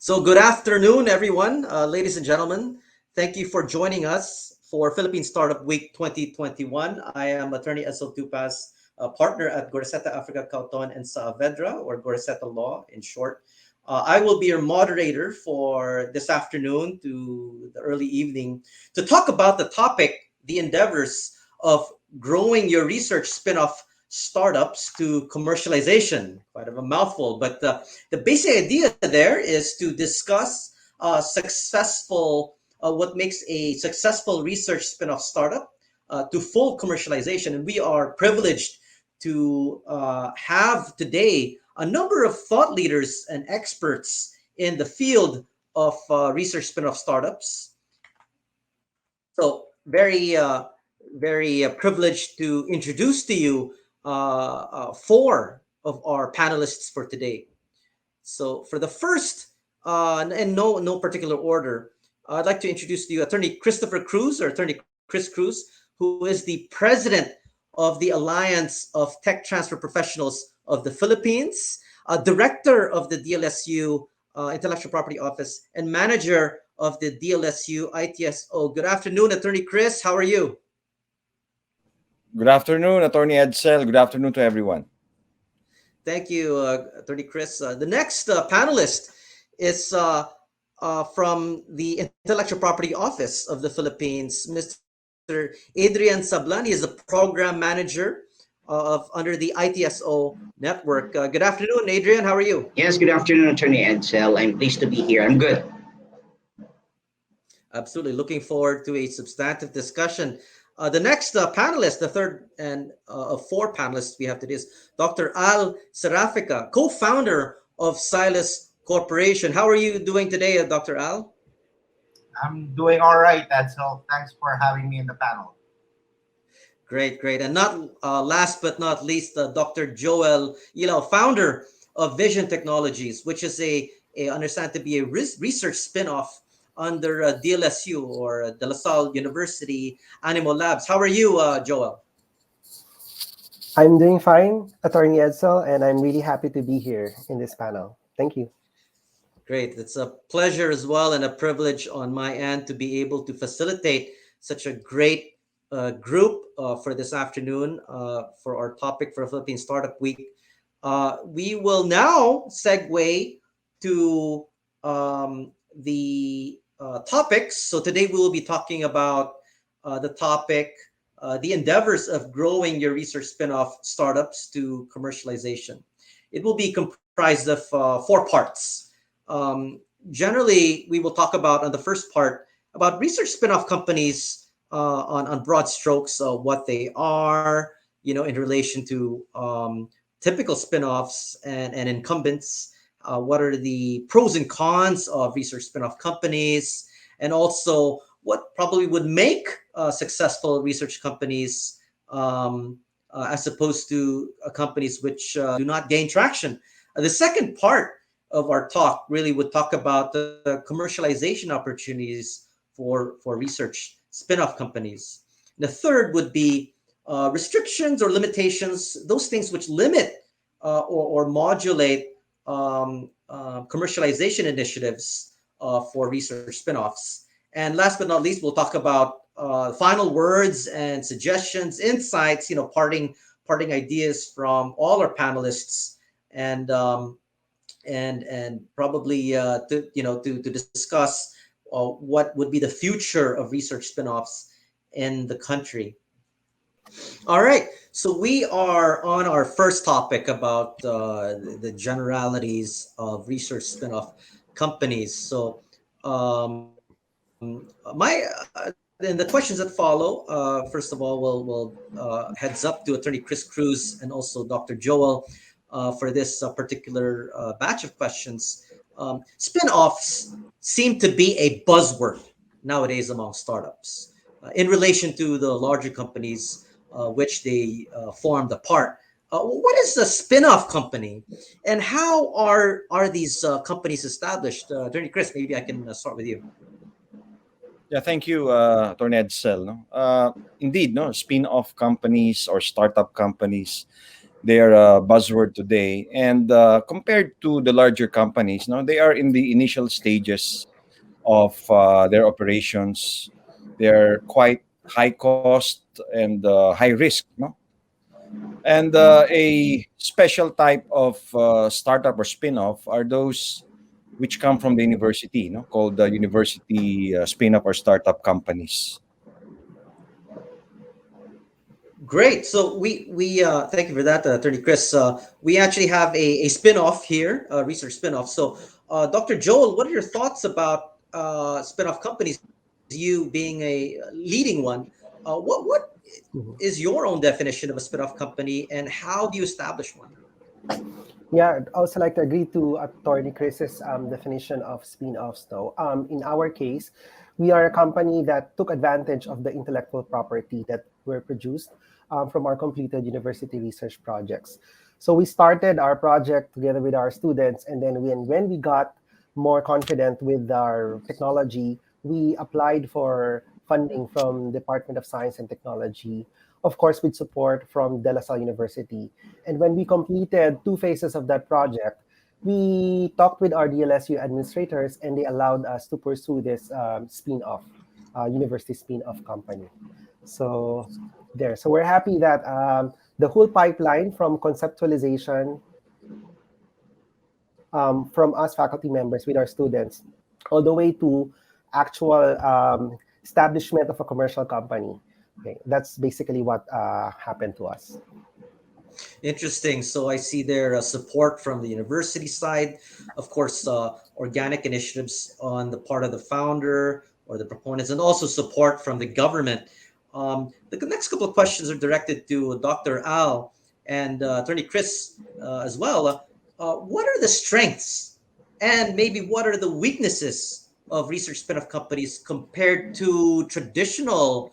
So good afternoon, everyone, ladies and gentlemen. Thank you for joining us for Philippine Startup Week 2021. I am attorney Edsel Tupas, a partner at Goriseta Africa Cauton and Saavedra, or Goriseta Law in short. I will be your moderator for this afternoon to the early evening to talk about the topic, the endeavors of growing your research spin-off startups to commercialization. Quite of a mouthful, but the basic idea there is to discuss what makes a successful research spin-off startup to full commercialization. And we are privileged to have today a number of thought leaders and experts in the field of research spin-off startups. So very privileged to introduce to you four of our panelists for today. So for the first, in no particular order, I'd like to introduce to you Attorney Christopher Cruz, or Attorney Chris Cruz, who is the president of the Alliance of Tech Transfer Professionals of the Philippines, director of the DLSU Intellectual Property Office, and manager of the DLSU ITSO. Good afternoon, Attorney Chris. How are you? Good afternoon, Attorney Edsel. Good afternoon to everyone. Thank you, Attorney Chris. The next panelist is from the Intellectual Property Office of the Philippines. Mr. Adrian Sablan is a program manager under the ITSO network. Good afternoon, Adrian. How are you? Yes, good afternoon, Attorney Edsel. I'm pleased to be here. I'm good. Absolutely. Looking forward to a substantive discussion. The next panelist, the third and of four panelists we have today, is Dr. Al Serafica, co-founder of Silas Corporation. How are you doing today, Dr. Al? I'm doing all right, Edsel. Thanks for having me in the panel. Great. And not last but not least, Dr. Joel Ilaw, founder of Vision Technologies, which is a understand to be a research spin-off under DLSU, or De La Salle University Animal Labs. How are you, Joel? I'm doing fine, Attorney Edsel, and I'm really happy to be here in this panel. Thank you. Great. It's a pleasure as well and a privilege on my end to be able to facilitate such a great group for this afternoon for our topic for Philippine Startup Week. We will now segue to the topics. So today we will be talking about the topic, the endeavors of growing your research spin-off startups to commercialization. It will be comprised of four parts. Generally, we will talk about on the first part about research spin-off companies on broad strokes, what they are, in relation to typical spin-offs and incumbents. What are the pros and cons of research spin-off companies, and also what probably would make successful research companies as opposed to companies which do not gain traction. The second part of our talk really would talk about the commercialization opportunities for research spin-off companies. The third would be restrictions or limitations, those things which limit or modulate commercialization initiatives for research spin-offs. And last but not least, we'll talk about final words and suggestions, insights, parting ideas from all our panelists, and probably to discuss what would be the future of research spin-offs in the country. All right, so we are on our first topic about the generalities of research spin-off companies. So and the questions that follow, first of all, we'll heads up to Attorney Chris Cruz and also Dr. Joel for this particular batch of questions. Spin-offs seem to be a buzzword nowadays among startups in relation to the larger companies which they formed apart. What is a spin-off company, and how are these companies established? Attorney Chris, maybe I can start with you. Yeah, thank you, Attorney Edsel. Indeed, spin-off companies or startup companies They are a buzzword today, and compared to the larger companies, no, they are in the initial stages of their operations. They are quite high cost and high risk, no. And a special type of startup or spin-off are those which come from the university, no, called the university spin-off or startup companies. Great. So we thank you for that, Attorney Chris. We actually have a spin-off here, a research spin-off. So, Dr. Joel, what are your thoughts about spin-off companies? You being a leading one, what Mhm. is your own definition of a spin-off company, and how do you establish one? Yeah, I'd also like to agree to Attorney Chris's definition of spin-offs, though. In our case, we are a company that took advantage of the intellectual property that were produced from our completed university research projects. So we started our project together with our students, and then when we got more confident with our technology, we applied for funding from Department of Science and Technology, of course, with support from De La Salle University. And when we completed two phases of that project, we talked with our DLSU administrators, and they allowed us to pursue this spin-off, university spin-off company. So there. So we're happy that the whole pipeline from conceptualization from us faculty members with our students, all the way to actual establishment of a commercial company. Okay, that's basically what happened to us. Interesting. So I see there support from the university side, of course, organic initiatives on the part of the founder or the proponents, and also support from the government. The next couple of questions are directed to Dr. Al and Attorney Chris as well. What are the strengths and maybe what are the weaknesses of research spin-off companies compared to traditional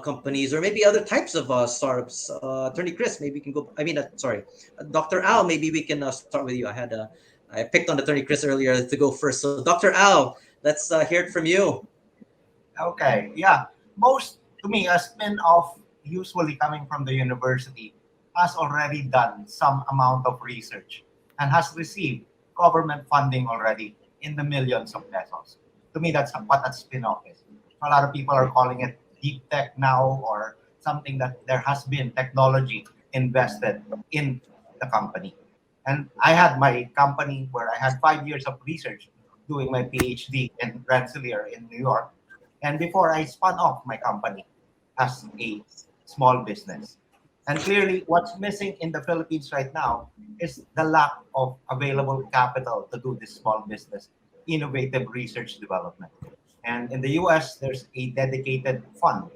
companies or maybe other types of startups? Attorney Chris, maybe we can go. I mean, sorry, Dr. Al, maybe we can start with you. I picked on Attorney Chris earlier to go first. So, Dr. Al, let's hear it from you. Okay, yeah. Most, to me, a spin-off usually coming from the university has already done some amount of research and has received government funding already in the millions of pesos. To me, that's what a spin-off is. A lot of people are calling it deep tech now, or something that there has been technology invested in the company. And I had my company where I had 5 years of research doing my PhD in Rensselaer in New York. And before I spun off my company as a small business. And clearly, what's missing in the Philippines right now is the lack of available capital to do this small business innovative research development. And in the US, there's a dedicated fund.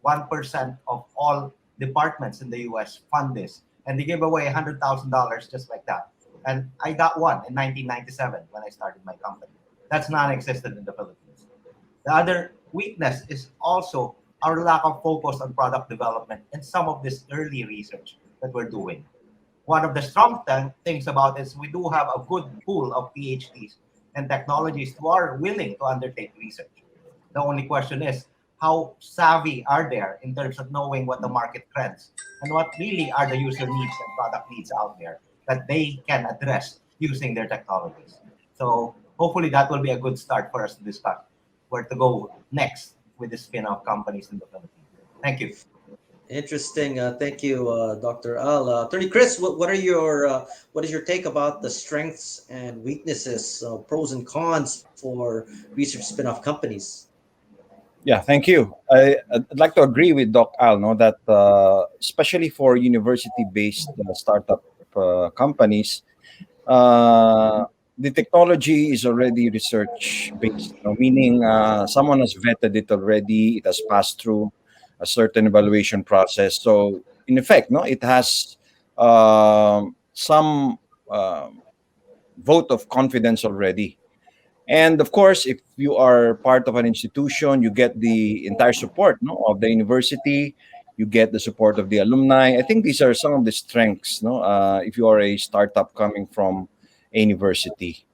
1% of all departments in the US fund this. And they give away $100,000 just like that. And I got one in 1997 when I started my company. That's non existent in the Philippines. The other weakness is also our lack of focus on product development and some of this early research that we're doing. One of the strong things about this, we do have a good pool of PhDs and technologists who are willing to undertake research. The only question is, how savvy are they in terms of knowing what the market trends and what really are the user needs and product needs out there that they can address using their technologies. So hopefully that will be a good start for us to discuss where to go next with the spin-off companies in the Philippines. Thank you. Interesting. Thank you, Dr. Al. Attorney Chris, what is your take about the strengths and weaknesses, pros and cons for research spin-off companies? Yeah, thank you. I'd like to agree with Doc Al, no, that especially for university-based startup companies, uh, the technology is already research-based, no, meaning someone has vetted it already. It has passed through a certain evaluation process. So, in effect, no, it has some vote of confidence already. And of course, if you are part of an institution, you get the entire support, no, of the university. You get the support of the alumni. I think these are some of the strengths, no, if you are a startup coming from a university.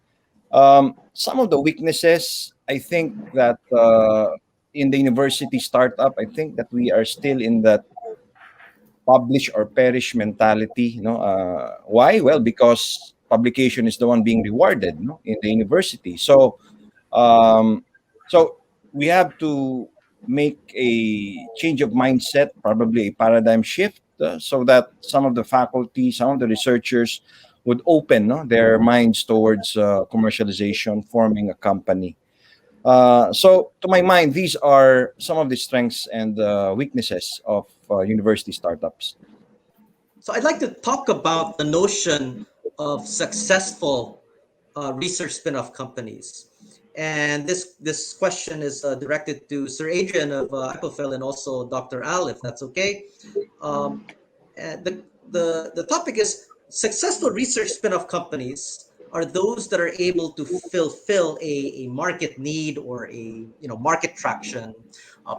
Some of the weaknesses, I think that in the university startup, I think that we are still in that publish or perish mentality. Why? Well, because publication is the one being rewarded, in the university. Um, so we have to make a change of mindset, probably a paradigm shift, so that some of the faculty, some of the researchers would open, their minds towards commercialization, forming a company. So, to my mind, these are some of the strengths and weaknesses of university startups. So I'd like to talk about the notion of successful research spin-off companies. And this question is directed to Sir Adrian of Ipofel and also Dr. Al, if that's okay. Um, and the topic is successful research spin-off companies are those that are able to fulfill a market need or a market traction,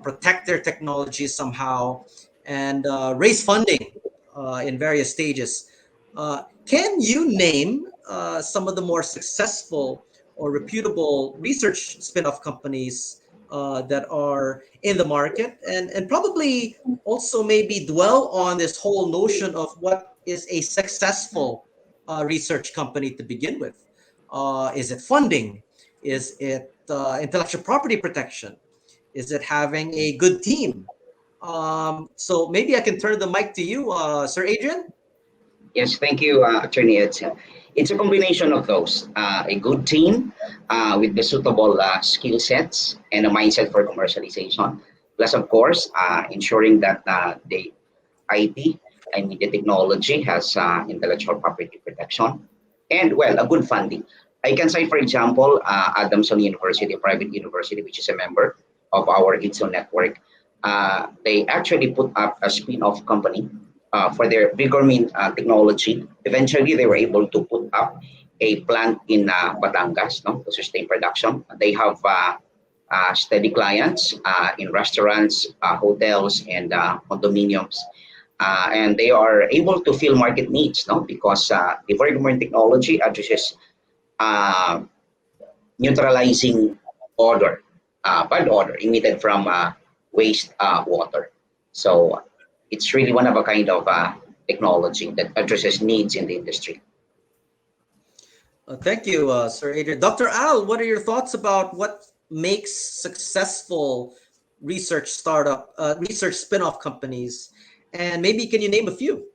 protect their technology somehow, and raise funding in various stages. Can you name some of the more successful or reputable research spin-off companies that are in the market, and probably also maybe dwell on this whole notion of what is a successful research company to begin with? Is it funding? Is it intellectual property protection? Is it having a good team? So maybe I can turn the mic to you, Sir Adrian. Yes, thank you, Attorney Edsel. It's a combination of those. A good team with the suitable skill sets and a mindset for commercialization. Plus, of course, ensuring that the IP, I mean the technology, has intellectual property protection. And, well, a good funding. I can say, for example, Adamson University, a private university, which is a member of our ITSO network. They actually put up a spin-off company for their Vigormin technology. Eventually, they were able to put up a plant in Batangas, to sustain production. They have steady clients in restaurants, hotels, and condominiums. And they are able to fill market needs, because the Vigormin technology addresses uh, neutralizing odor, bad odor emitted from waste water. So it's really one of a kind of technology that addresses needs in the industry. Thank you, Sir Adrian. Dr. Al, what are your thoughts about what makes successful research spin-off companies? And maybe can you name a few?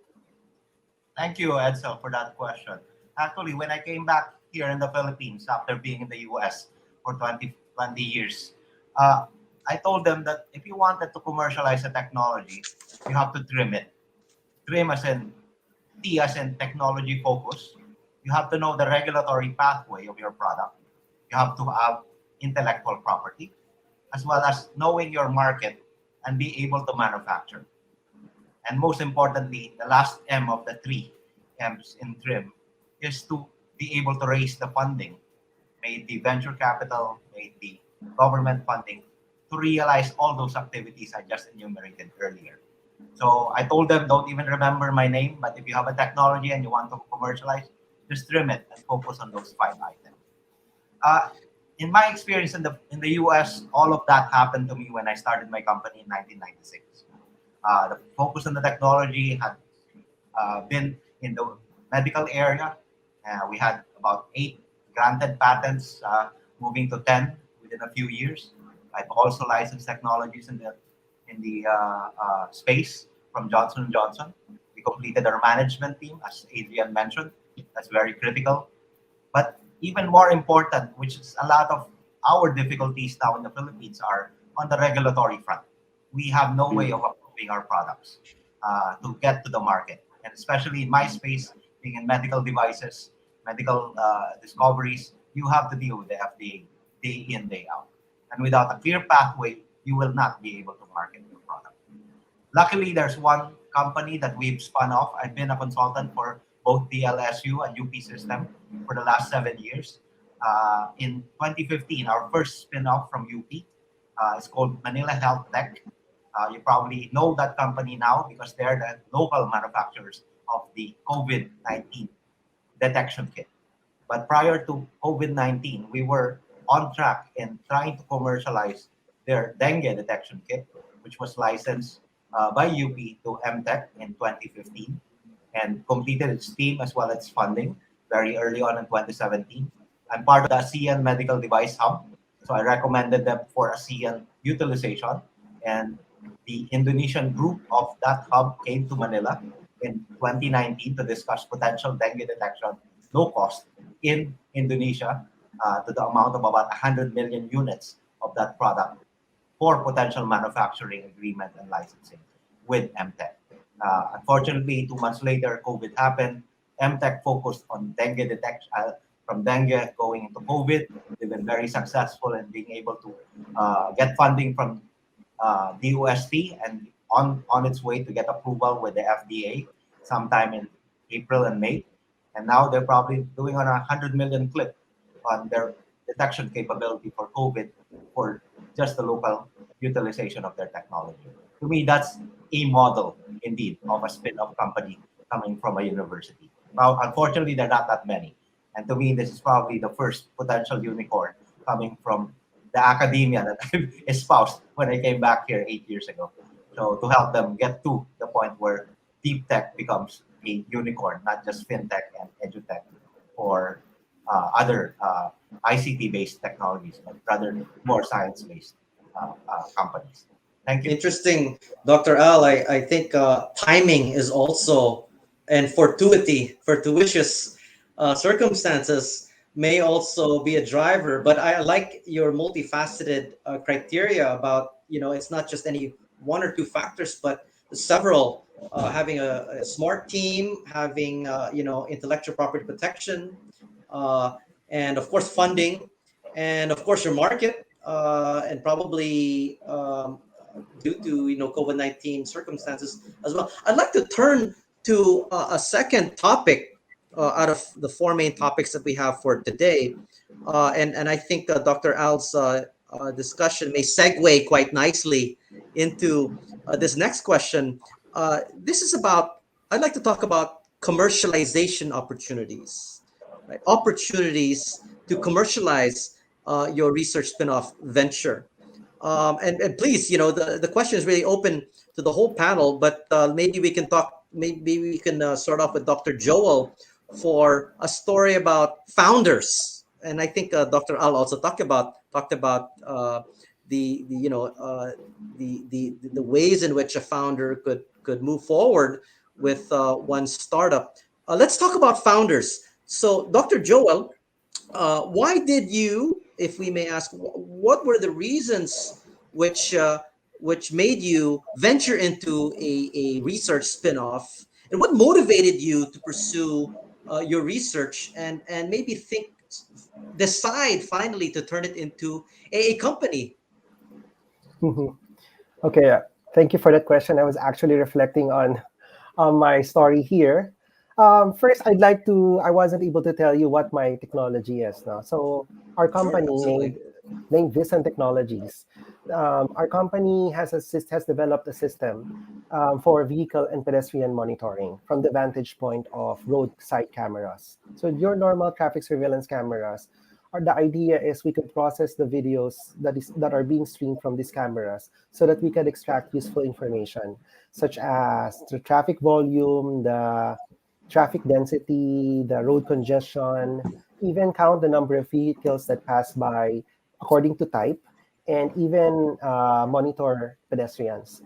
Thank you, Edsel, for that question. Actually, when I came back here in the Philippines after being in the US for 20 years, uh, I told them that if you wanted to commercialize a technology, you have to trim it. Trim as in T as in technology focus. You have to know the regulatory pathway of your product. You have to have intellectual property, as well as knowing your market and be able to manufacture. And most importantly, the last M of the three M's in TRIM is to be able to raise the funding, may it be venture capital, may it be government funding, to realize all those activities I just enumerated earlier. So I told them, don't even remember my name, but if you have a technology and you want to commercialize, just trim it and focus on those 5 items. Uh, in my experience in the US, all of that happened to me when I started my company in 1996. The focus on the technology had been in the medical area. We had about 8 granted patents, moving to 10 within a few years. I've also licensed technologies in the space from Johnson& Johnson. We completed our management team, as Adrian mentioned. That's very critical. But even more important, which is a lot of our difficulties now in the Philippines, are on the regulatory front. We have no way of approving our products to get to the market. And especially in my space, being in medical devices, medical discoveries, you have to deal with the FDA day in, day out. And without a clear pathway, you will not be able to market your product. Luckily, there's one company that we've spun off. I've been a consultant for both the LSU and UP system for the last 7 years. In 2015, our first spin-off from UP is called Manila Health Tech. You probably know that company now because they're the local manufacturers of the COVID-19 detection kit. But prior to COVID-19, we were on track in trying to commercialize their dengue detection kit, which was licensed by UP to MTech in 2015 and completed its team as well as funding very early on in 2017. I'm part of the ASEAN Medical Device Hub, so I recommended them for ASEAN utilization. And the Indonesian group of that hub came to Manila in 2019 to discuss potential dengue detection, low cost, in Indonesia to the amount of about 100 million units of that product for potential manufacturing agreement and licensing with MTech. Unfortunately, 2 months later, COVID happened. MTech focused on dengue detection, from dengue going into COVID. They've been very successful in being able to get funding from DOST and on its way to get approval with the FDA sometime in April and May. And now they're probably doing on 100 million clip on their detection capability for COVID for just the local utilization of their technology. To me, that's a model indeed of a spin-off company coming from a university. Now, unfortunately, there are not that many. And to me, this is probably the first potential unicorn coming from the academia that I espoused when I came back here 8 years ago. So to help them get to the point where deep tech becomes a unicorn, not just fintech and edutech or other ICT-based technologies, but rather more science-based companies. Thank you. Interesting, Dr. Al. I think timing is also, and fortuitous circumstances may also be a driver. But I like your multifaceted criteria about, it's not just any one or two factors, but several. Having a smart team, having intellectual property protection, and of course funding, and of course your market, and probably due to COVID-19 circumstances as well. I'd like to turn to a second topic out of the four main topics that we have for today, and I think Dr. Al's discussion may segue quite nicely into this next question. This is about, I'd like to talk about commercialization opportunities, right? Opportunities to commercialize your research spin-off venture. And please, the question is really open to the whole panel, but maybe we can start off with Dr. Joel for a story about founders. And I think Dr. Al also talked about the ways in which a founder could move forward with one startup. Let's talk about founders. So, Dr. Joel, why did you, if we may ask, what were the reasons which made you venture into a research spin-off, and what motivated you to pursue your research and maybe decide finally to turn it into a company? Okay, thank you for that question. I was actually reflecting on my story here. First, I wasn't able to tell you what my technology is now. So our company named Vision Technologies. Our company has developed a system for vehicle and pedestrian monitoring from the vantage point of roadside cameras. So your normal traffic surveillance cameras, the idea is we could process the videos that are being streamed from these cameras so that we can extract useful information, such as the traffic volume, the traffic density, the road congestion, even count the number of vehicles that pass by according to type, and even monitor pedestrians.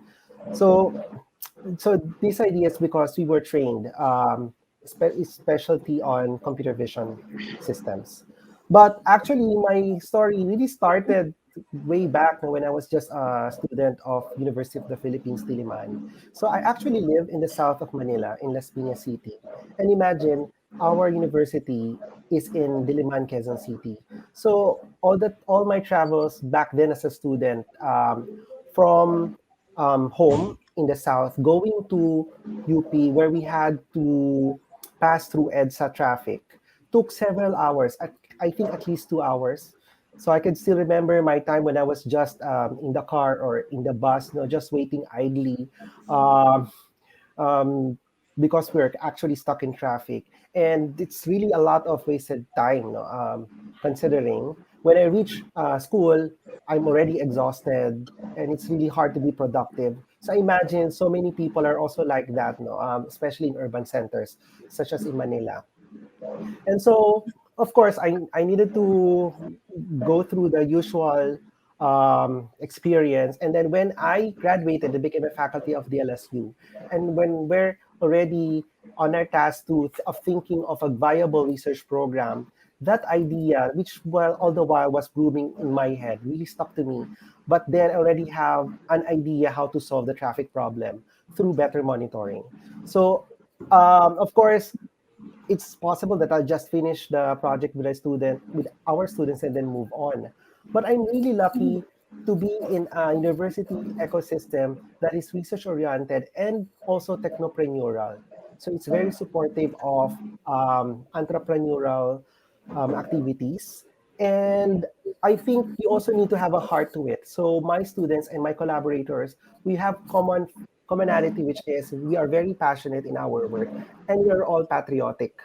So this idea is because we were trained, specialty on computer vision systems. But actually, my story really started way back when I was just a student of University of the Philippines, Diliman. So I actually live in the south of Manila, in Las Piñas City. And imagine, our university is in Diliman, Quezon City. So all my travels back then as a student, from home in the south, going to UP, where we had to pass through EDSA traffic, took several hours. I think at least 2 hours. So I can still remember my time when I was just in the car or in the bus, just waiting idly, um, because we're actually stuck in traffic. And it's really a lot of wasted time, considering when I reach school, I'm already exhausted and it's really hard to be productive. So I imagine so many people are also like that, no? Especially in urban centers, such as in Manila. And so, of course, I needed to go through the usual experience. And then when I graduated, I became a faculty of the LSU. And when we're already on our task of thinking of a viable research program, that idea, which well, all the while was blooming in my head, really stuck to me. But then I already have an idea how to solve the traffic problem through better monitoring. So, of course, it's possible that I'll just finish the project with a student, with our students, and then move on. But I'm really lucky to be in a university ecosystem that is research oriented and also technopreneurial. So it's very supportive of entrepreneurial activities. And I think you also need to have a heart to it. So my students and my collaborators, we have commonality, which is we are very passionate in our work and we are all patriotic.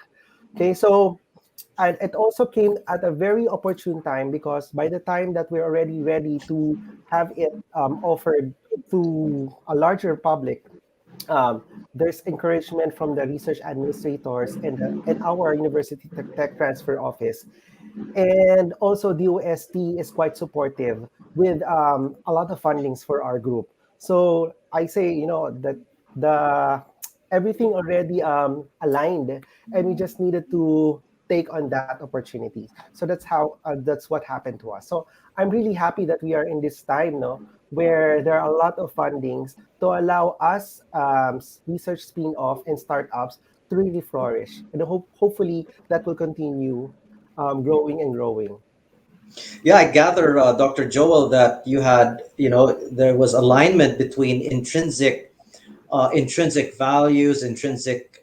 Okay, so and it also came at a very opportune time because by the time that we're already ready to have it offered to a larger public, um, there's encouragement from the research administrators and our university tech transfer office, and also the OST is quite supportive with a lot of fundings for our group. So I say, that the everything already aligned, and we just needed to take on that opportunity. So that's what happened to us. So I'm really happy that we are in this time, no, where there are a lot of fundings to allow us research spin-off and startups to really flourish, and hopefully that will continue growing and growing. Yeah, I gather, Dr. Joel, that you had, there was alignment between intrinsic values, intrinsic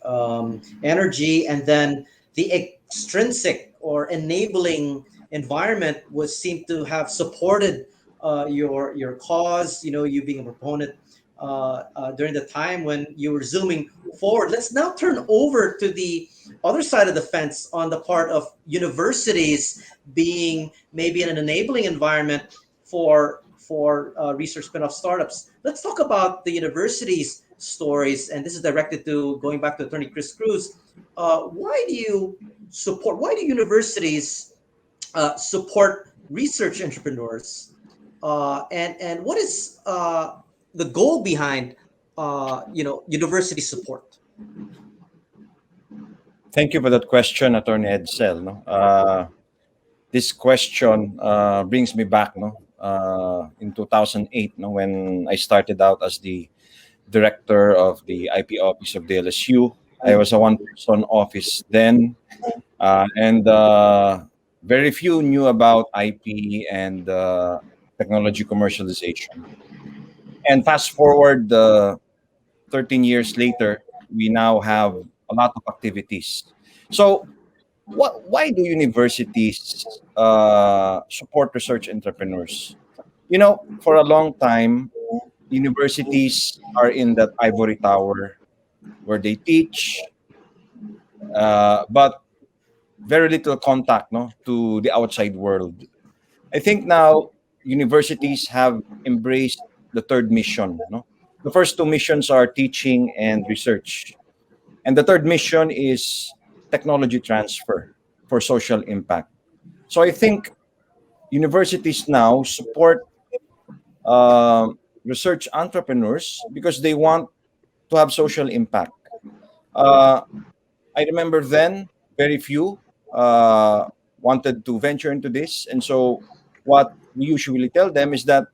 energy, and then the extrinsic or enabling environment was seemed to have supported your cause. You being a proponent during the time when you were zooming forward. Let's now turn over to the other side of the fence on the part of universities being maybe in an enabling environment for research spin-off startups. Let's talk about the universities stories, and this is directed to going back to Attorney Chris Cruz. Why do universities support research entrepreneurs, and what is the goal behind university support? Thank you for that question, Attorney Edsel. No? This question brings me back, no, in 2008, no, when I started out as the director of the IP office of the LSU. I was a one-person office then, and very few knew about IP and technology commercialization. And fast forward 13 years later, we now have a lot of activities. So, why do universities support research entrepreneurs? For a long time, universities are in that ivory tower where they teach, but very little contact, no, to the outside world. I think now universities have embraced the third mission. No, the first two missions are teaching and research, and the third mission is technology transfer for social impact. So I think universities now support research entrepreneurs because they want to have social impact. Uh, I remember then very few uh, wanted to venture into this, and so what we usually tell them is that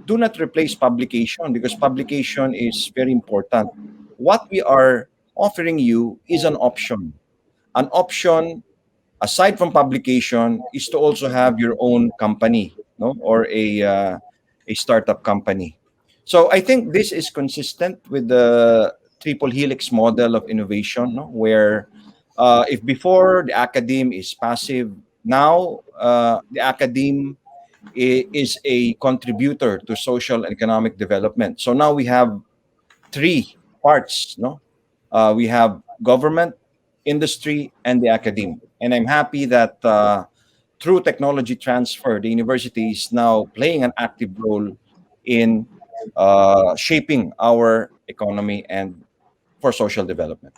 do not replace publication because publication is very important. What we are offering you is an option. An option aside from publication is to also have your own company, no, or a startup company. So I think this is consistent with the triple helix model of innovation, no, where if before the academe is passive, now the academe is a contributor to social and economic development. So now we have three parts, no? We have government, industry, and the academe. And I'm happy that through technology transfer, the university is now playing an active role in shaping our economy and for social development.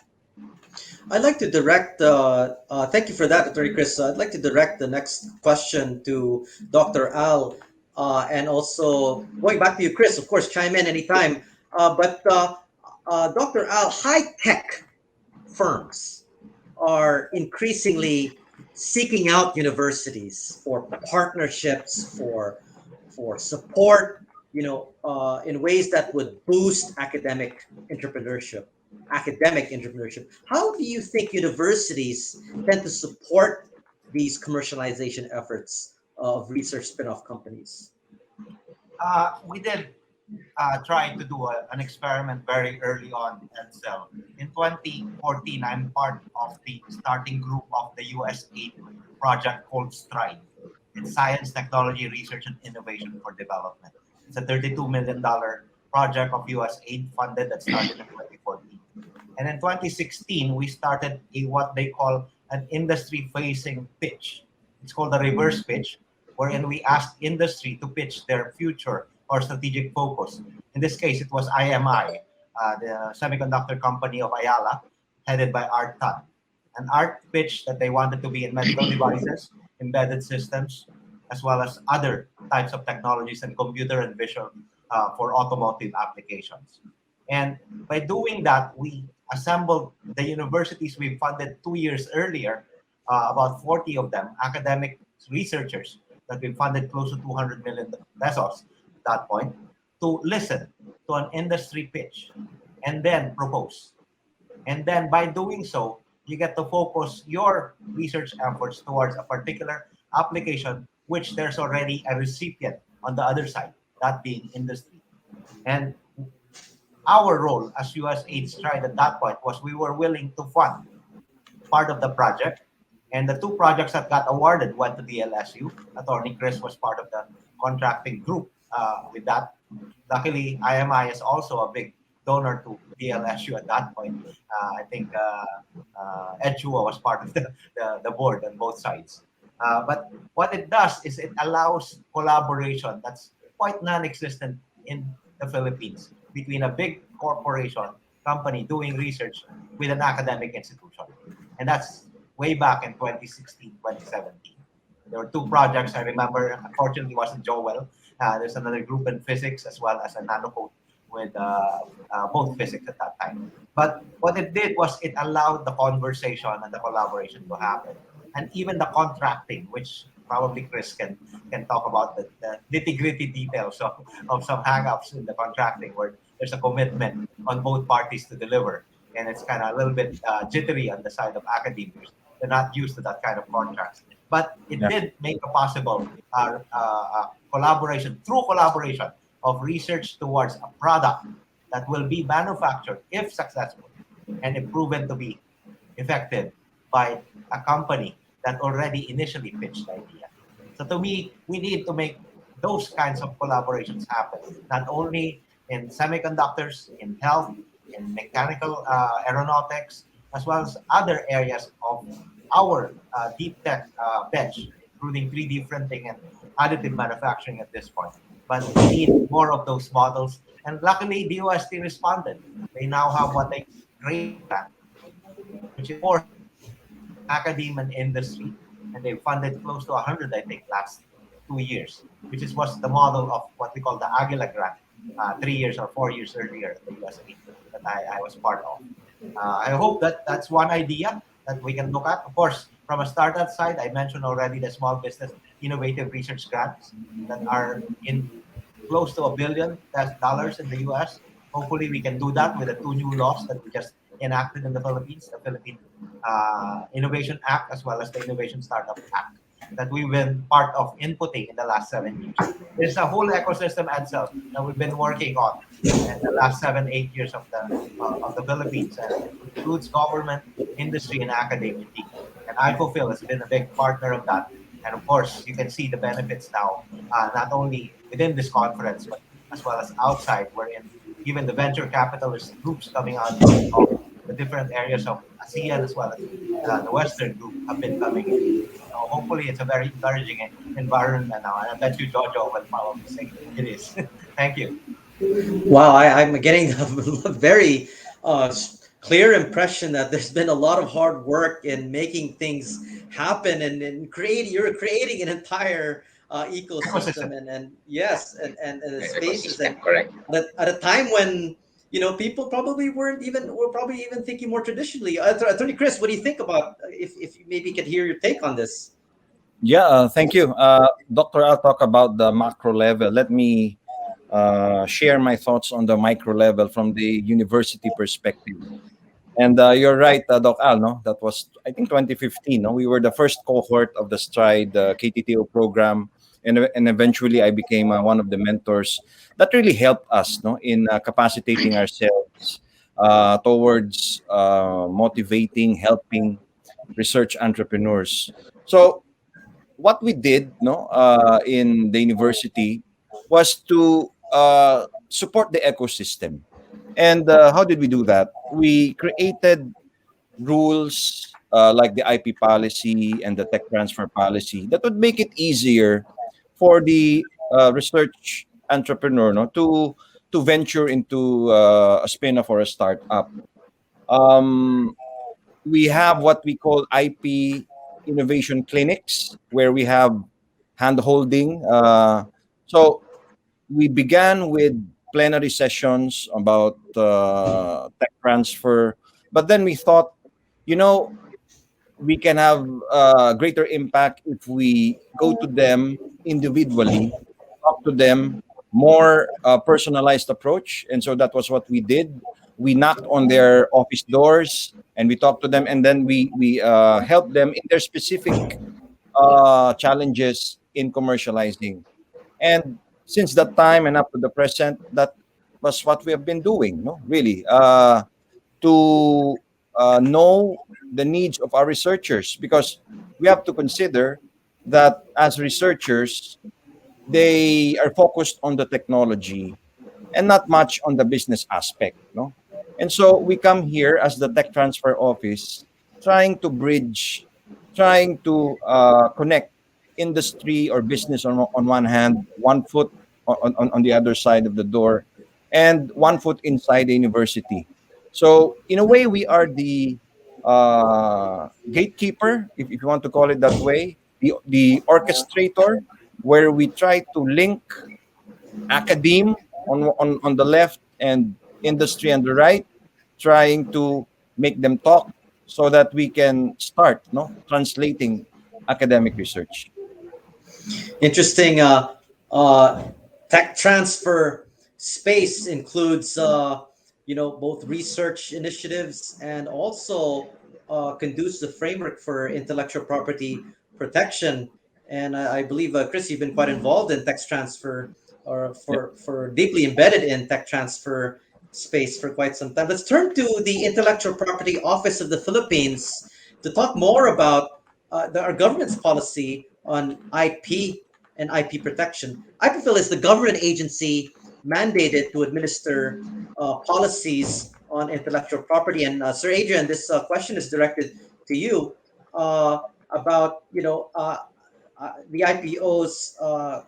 I'd like to direct, thank you for that, Attorney Chris. I'd like to direct the next question to Dr. Al, and also going back to you, Chris, of course, chime in anytime. But Dr. Al, high tech firms are increasingly seeking out universities for partnerships, for support, in ways that would boost academic entrepreneurship. How do you think universities tend to support these commercialization efforts of research spin-off companies? We did try to do an experiment very early on and sell. In 2014, I'm part of the starting group of the US-8 project called STRIDE. It's Science, Technology, Research, and Innovation for Development. It's a $32 million project of US aid funded that started in 2014. And in 2016, we started what they call an industry-facing pitch. It's called a reverse pitch, wherein we asked industry to pitch their future or strategic focus. In this case, it was IMI, the semiconductor company of Ayala, headed by Art Tan. An Art pitched that they wanted to be in medical devices, embedded systems, as well as other types of technologies and computer and visual for automotive applications. And by doing that, we assembled the universities we funded 2 years earlier, about 40 of them, academic researchers that we funded close to 200 million pesos at that point, to listen to an industry pitch and then propose. And then by doing so, you get to focus your research efforts towards a particular application, which there's already a recipient on the other side, that being industry. And our role as US Aid Stride at that point was we were willing to fund part of the project. And the two projects that got awarded went to the LSU. Attorney Chris was part of the contracting group with that. Luckily, IMI is also a big donor to DLSU at that point. I think Ed Chua was part of the board on both sides. But what it does is it allows collaboration that's quite non-existent in the Philippines between a big corporation company doing research with an academic institution. And that's way back in 2016, 2017. There were two projects I remember. Unfortunately, it wasn't Joel. There's another group in physics as well as a nanocode with both physics at that time. But what it did was it allowed the conversation and the collaboration to happen. And even the contracting, which probably Chris can talk about the nitty-gritty details of some hang-ups in the contracting where there's a commitment on both parties to deliver. And it's kind of a little bit jittery on the side of academics. They're not used to that kind of contracts. But it did make a possible collaboration, through collaboration of research towards a product that will be manufactured, if successful, and if proven to be effective by a company that already initially pitched the idea. So to me, we need to make those kinds of collaborations happen, not only in semiconductors, in health, in mechanical aeronautics, as well as other areas of our deep tech bench, including 3D printing and additive manufacturing at this point. But we need more of those models. And luckily, the UST responded. They now have what they create, which is more academia and industry. And they funded close to 100, I think, last 2 years, which was the model of what we call the Aguila Grant, 3 years or 4 years earlier at the UST that I was part of. I hope that that's one idea that we can look at. Of course, from a startup side, I mentioned already the small business innovative research grants that are in close to $1 billion in the US. Hopefully, we can do that with the two new laws that we just enacted in the Philippines, the Philippine Innovation Act, as well as the Innovation Startup Act, that we've been part of inputting in the last 7 years. There's a whole ecosystem, Ansel, that we've been working on in the last 7, 8 years of the Philippines, and it includes government, industry, and academia. And IFOFIL has been a big partner of that. And of course, you can see the benefits now, not only within this conference, but as well as outside, wherein even the venture capitalist groups coming out of the different areas of ASEAN as well as the Western group have been coming in. So hopefully, it's a very encouraging environment now. And I bet you, Jojo, will probably say it is. Thank you. Wow, I'm getting a very clear impression that there's been a lot of hard work in making things happen and you're creating an entire ecosystem Ecosystem. and Yeah. yes, and the spaces and Ecosystem, correct. at a time when people probably were probably even thinking more traditionally. Attorney Chris, what do you think about if you maybe could hear your take on this? Yeah, thank you. Doctor, I'll talk about the macro level. Let me share my thoughts on the micro level from the university perspective. And you're right, Doc Al, no? That was, I think, 2015. No? We were the first cohort of the STRIDE KTTO program. And eventually I became one of the mentors that really helped us, no, in capacitating ourselves towards motivating, helping research entrepreneurs. So what we did, no, in the university was to support the ecosystem. And how did we do that? We created rules like the IP policy and the tech transfer policy that would make it easier for the research entrepreneur, no, to venture into a spin-off or a startup. Um, we have what we call IP innovation clinics where we have hand holding. So we began with plenary sessions about tech transfer, but then we thought, you know, we can have greater impact if we go to them individually, talk to them, more personalized approach. And so that was what we did. We knocked on their office doors and we talked to them, and then we helped them in their specific challenges in commercializing. And since that time and up to the present, that was what we have been doing. No, really, to know the needs of our researchers, because we have to consider that as researchers they are focused on the technology and not much on the business aspect, no? And so we come here as the tech transfer office, trying to bridge, trying to connect industry or business on one hand, one foot on the other side of the door, and one foot inside the university. So in a way, we are the gatekeeper, if you want to call it that way, the orchestrator, where we try to link academe on the left and industry on the right, trying to make them talk so that we can start, no, translating academic research. Interesting. Tech transfer space includes, both research initiatives and also conducive framework for intellectual property protection. And I believe, Chris, you've been quite involved in tech transfer or Yeah. for deeply embedded in tech transfer space for quite some time. Let's turn to the Intellectual Property Office of the Philippines to talk more about our government's policy on IP and IP protection. IPFIL is the government agency mandated to administer policies on intellectual property. And Sir Adrian, this question is directed to you about the IPO's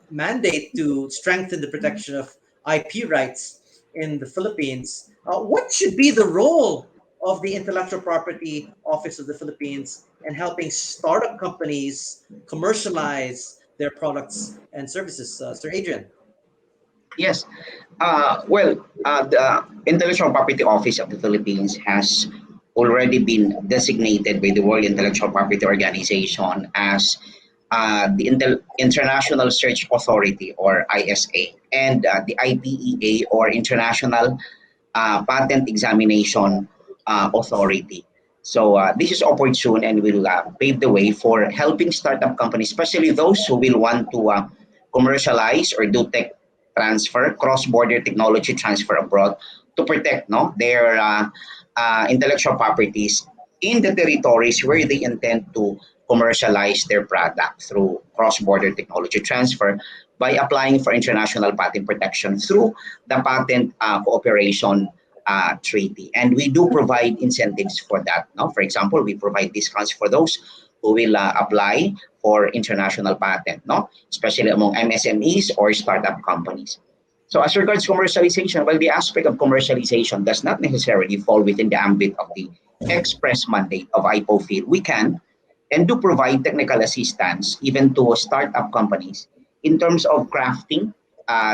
mandate to strengthen the protection of IP rights in the Philippines. What should be the role of the Intellectual Property Office of the Philippines in helping startup companies commercialize their products and services? Sir Adrian. Yes. The Intellectual Property Office of the Philippines has already been designated by the World Intellectual Property Organization as the International Search Authority, or ISA, and the IPEA, or International Patent Examination Authority. So this is opportune and will pave the way for helping startup companies, especially those who will want to commercialize or do tech transfer, cross-border technology transfer abroad, to protect, no, their intellectual properties in the territories where they intend to commercialize their product through cross-border technology transfer by applying for international patent protection through the patent cooperation treaty. And we do provide incentives for that. No? For example, we provide discounts for those who will apply for international patent, no? Especially among MSMEs or startup companies. So as regards commercialization, well, the aspect of commercialization does not necessarily fall within the ambit of the express mandate of IPOFIL. We can and do provide technical assistance even to startup companies in terms of crafting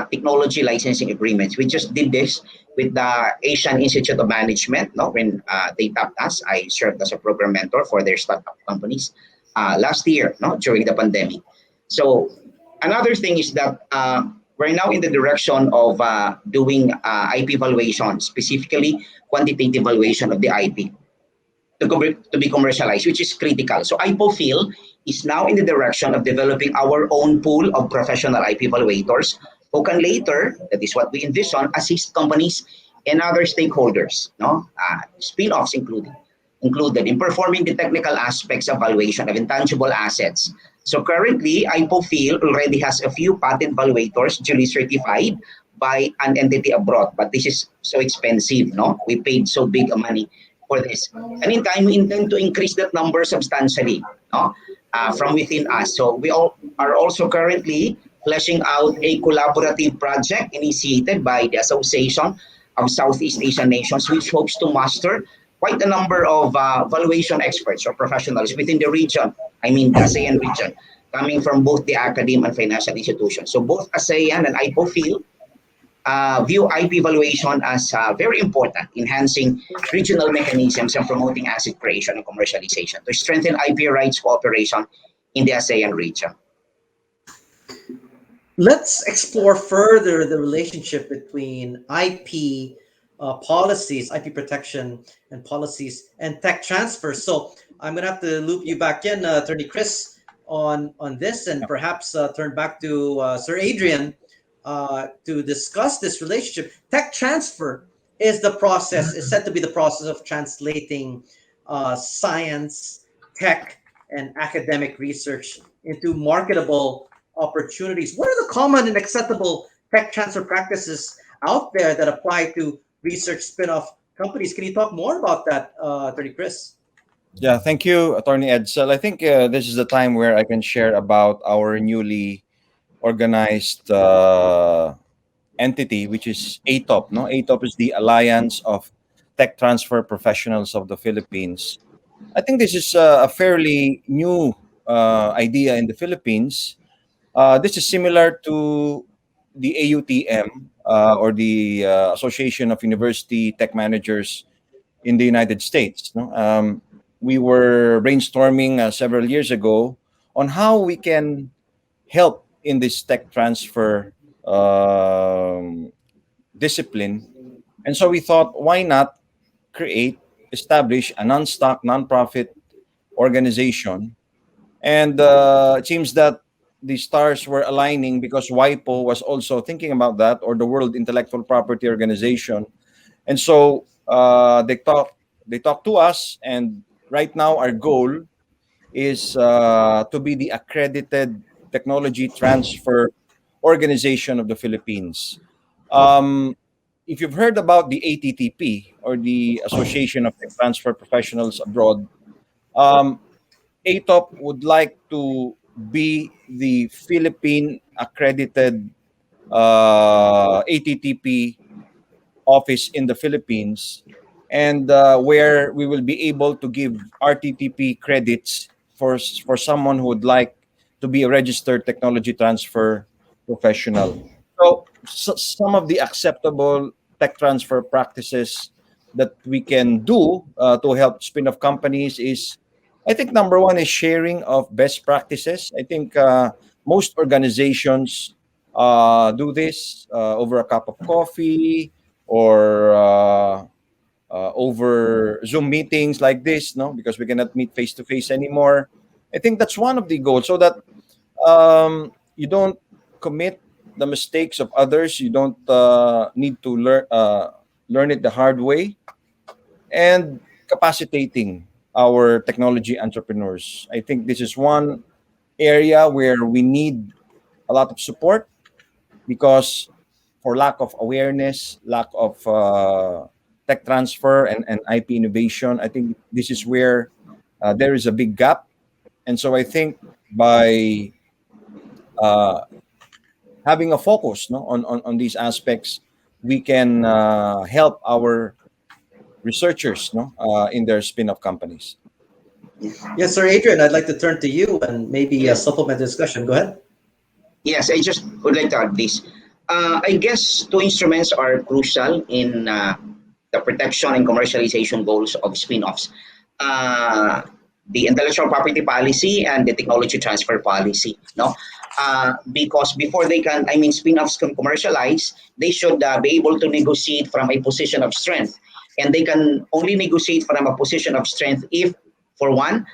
technology licensing agreements. We just did this with the Asian Institute of Management. No, when they tapped us, I served as a program mentor for their startup companies last year, no, during the pandemic. So another thing is that we're now in the direction of doing IP valuation, specifically quantitative valuation of the IP to be commercialized, which is critical. So IPOFIL is now in the direction of developing our own pool of professional IP evaluators who can later, that is what we envision, assist companies and other stakeholders, no, spin-offs included in performing the technical aspects of valuation of intangible assets. So currently, IPOFIL already has a few patent valuators duly certified by an entity abroad, but this is so expensive, no? We paid so big a money for this. And in time, we intend to increase that number substantially, no? From within us. So we all are also currently fleshing out a collaborative project initiated by the Association of Southeast Asian Nations, which hopes to master quite a number of valuation experts or professionals within the region, I mean the ASEAN region, coming from both the academe and financial institutions. So both ASEAN and IPOFIL view IP valuation as very important, enhancing regional mechanisms and promoting asset creation and commercialization to strengthen IP rights cooperation in the ASEAN region. Let's explore further the relationship between IP policies, IP protection and policies, and tech transfer. So I'm going to have to loop you back in, Attorney Chris, on this, and perhaps turn back to Sir Adrian to discuss this relationship. Tech transfer is said to be the process of translating science, tech, and academic research into marketable opportunities. What are the common and acceptable tech transfer practices out there that apply to research spin-off companies? Can you talk more about that, Attorney Chris? Yeah, thank you, Attorney Edsel. I think this is the time where I can share about our newly organized entity, which is ATOP. No, ATOP is the Alliance of Tech Transfer Professionals of the Philippines. I think this is a fairly new idea in the Philippines. This is similar to the AUTM or the Association of University Tech Managers in the United States. No? We were brainstorming several years ago on how we can help in this tech transfer discipline. And so we thought, why not establish a non-stock, non-profit organization. And it seems that the stars were aligning because WIPO was also thinking about that, or the World Intellectual Property Organization. And so they talked to us, and right now our goal is to be the accredited technology transfer organization of the Philippines. Um, if you've heard about the ATTP, or the Association of Tech Transfer Professionals Abroad, um, ATOP would like to be the Philippine accredited ATTP office in the Philippines, and where we will be able to give RTTP credits for someone who would like to be a registered technology transfer professional. So some of the acceptable tech transfer practices that we can do to help spin-off companies is, I think, number one is sharing of best practices. I think most organizations do this over a cup of coffee, or over Zoom meetings like this, no, because we cannot meet face to face anymore. I think that's one of the goals, so that you don't commit the mistakes of others. You don't need to learn it the hard way, and capacitating our technology entrepreneurs. I think this is one area where we need a lot of support, because for lack of awareness, lack of tech transfer and IP innovation, I think this is where there is a big gap. And so I think by uh, having a focus, no, on these aspects, we can help our researchers, no, in their spin-off companies. Yes, sir, Adrian, I'd like to turn to you and maybe Yes. supplement the discussion. Go ahead. Yes, I just would like to add this. I guess two instruments are crucial in the protection and commercialization goals of spin-offs. Uh, the intellectual property policy and the technology transfer policy. No, because before they can, I mean, spin-offs can commercialize, they should be able to negotiate from a position of strength, and they can only negotiate from a position of strength if, for one,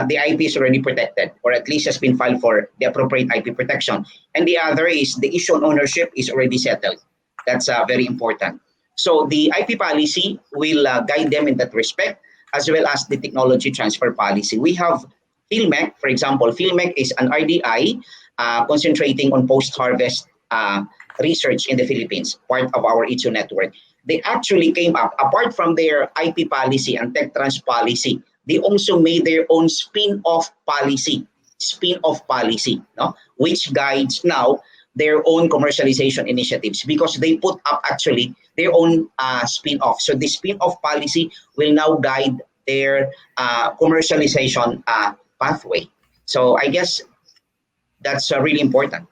the IP is already protected, or at least has been filed for the appropriate IP protection. And the other is the issue on ownership is already settled. That's very important. So the IP policy will guide them in that respect, as well as the technology transfer policy. We have PhilMec, for example. PhilMec is an RDI concentrating on post-harvest research in the Philippines, part of our ITSO network. They actually came up, apart from their IP policy and tech trans policy, they also made their own spin-off policy, no? Which guides now their own commercialization initiatives because they put up actually their own spin-off. So the spin-off policy will now guide their commercialization pathway. So I guess that's really important.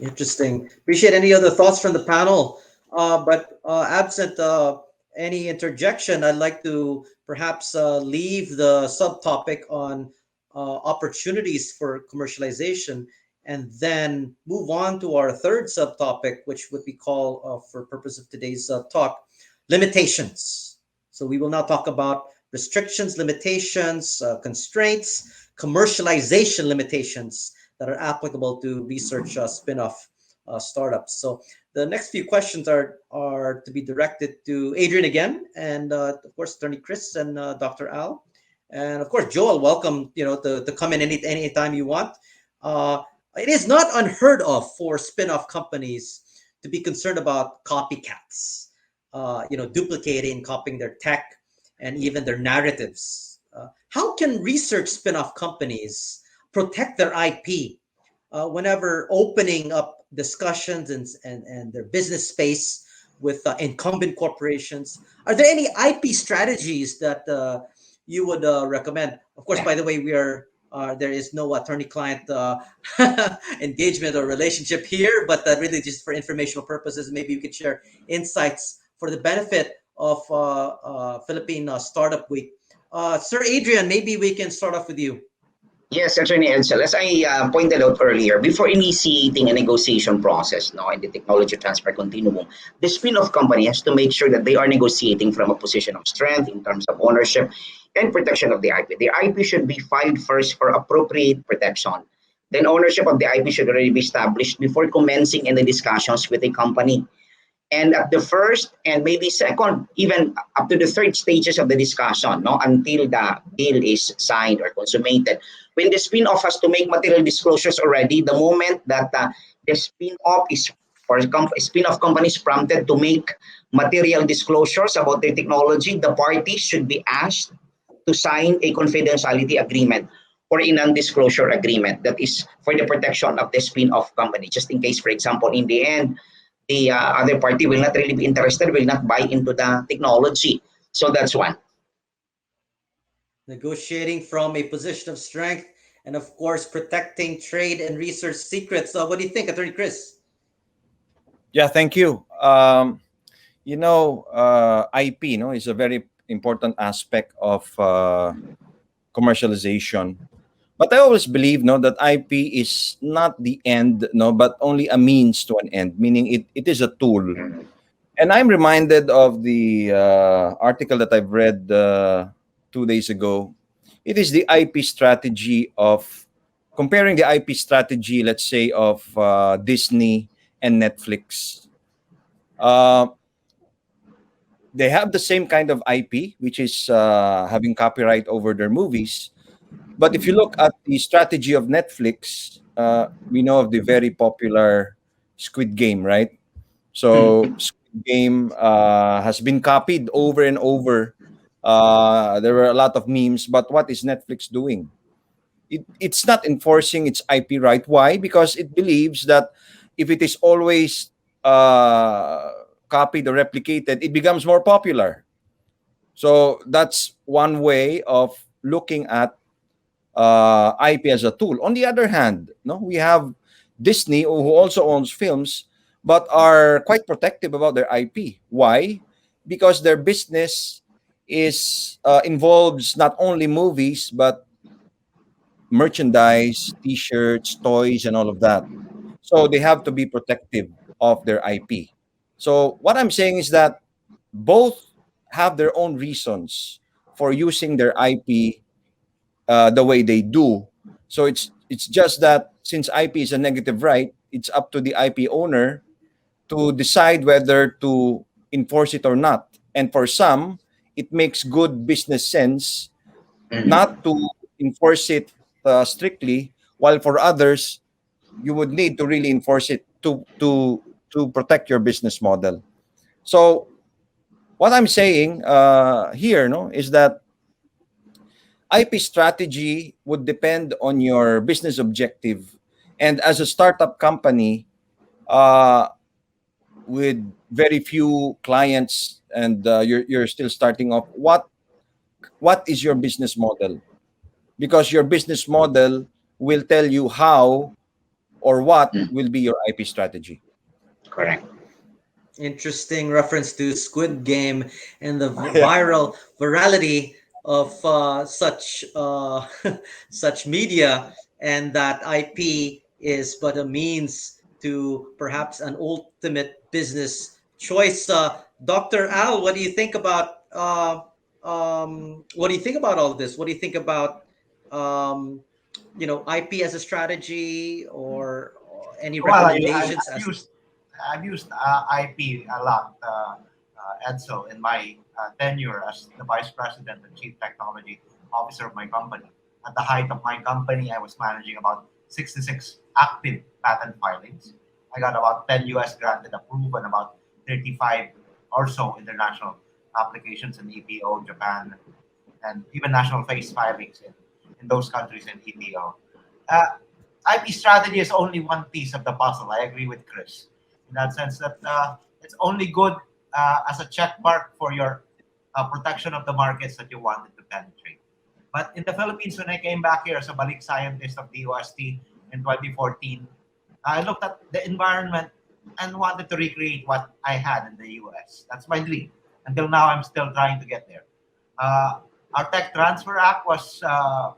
Interesting. Appreciate any other thoughts from the panel. But absent any interjection, I'd like to perhaps leave the subtopic on opportunities for commercialization and then move on to our third subtopic, which would be called, for purpose of today's talk, limitations. So we will now talk about restrictions, limitations, constraints, commercialization limitations that are applicable to research spin-off startups. So the next few questions are to be directed to Adrian again, and of course Attorney Chris and Dr. Al, and of course Joel. Welcome, to come in any time you want. It is not unheard of for spin-off companies to be concerned about copycats, duplicating, copying their tech and even their narratives. How can research spin-off companies protect their IP whenever opening up discussions and their business space with incumbent corporations? Are there any IP strategies that you would recommend? Of course, by the way, there is no attorney-client engagement or relationship here, but really just for informational purposes, maybe you could share insights for the benefit of Philippine Startup Week. Sir Adrian, maybe we can start off with you. Yes, Attorney Edsel, as I pointed out earlier, before initiating a negotiation process no, in the technology transfer continuum, the spin-off company has to make sure that they are negotiating from a position of strength in terms of ownership and protection of the IP. The IP should be filed first for appropriate protection. Then ownership of the IP should already be established before commencing any discussions with the company. And at the first and maybe second, even up to the third stages of the discussion, no, until the deal is signed or consummated, when the spin-off has to make material disclosures already, the moment that the spin-off is or spin-off company is prompted to make material disclosures about their technology, the parties should be asked to sign a confidentiality agreement or a non-disclosure agreement that is for the protection of the spin-off company, just in case, for example, in the end, the other party will not really be interested, will not buy into the technology. So that's one. Negotiating from a position of strength, and of course, protecting trade and research secrets. What do you think, Attorney Chris? Yeah, thank you. IP, is a very important aspect of commercialization. But I always believe, that IP is not the end, but only a means to an end, meaning it is a tool. And I'm reminded of the article that I've read 2 days ago. It is the IP strategy of comparing the IP strategy, let's say, of Disney and Netflix. Uh, they have the same kind of IP, which is having copyright over their movies. But if you look at the strategy of Netflix, we know of the very popular Squid Game, right? So Squid Game has been copied over and over. There were a lot of memes, but what is Netflix doing? it's not enforcing its IP right. Why? Because it believes that if it is always uh, copied or replicated, it becomes more popular. So that's one way of looking at IP as a tool. On the other hand, no, we have Disney, who also owns films, but are quite protective about their IP. Why? Because their business is involves not only movies but merchandise, T-shirts, toys, and all of that. So they have to be protective of their IP. So what I'm saying is that both have their own reasons for using their IP the way they do. So it's just that since IP is a negative right, it's up to the IP owner to decide whether to enforce it or not. And for some, it makes good business sense not to enforce it strictly, while for others, you would need to really enforce it to protect your business model. So what I'm saying here, no, is that IP strategy would depend on your business objective. And as a startup company uh, with very few clients and you're still starting off, what is your business model? Because your business model will tell you how or what Mm, will be your IP strategy. correct. Interesting reference to Squid Game and the Yeah. viral virality of such such media, and that IP is but a means to perhaps an ultimate business choice. Dr. Al, what do you think about what do you think about all of this? What do you think about um, IP as a strategy, or any Well, recommendations as I've used IP a lot, Edsel, in my tenure as the vice president and chief technology officer of my company. At the height of my company, I was managing about 66 active patent filings. I got about 10 US granted approved and about 35 or so international applications in EPO, Japan, and even national face filings in those countries in EPO. Uh, IP strategy is only one piece of the puzzle. I agree with Chris in that sense that it's only good as a check mark for your protection of the markets that you wanted to penetrate. But in the Philippines, when I came back here as a balik scientist of the UST in 2014, I looked at the environment and wanted to recreate what I had in the US. That's my dream. Until now, I'm still trying to get there. Uh, our Tech Transfer Act was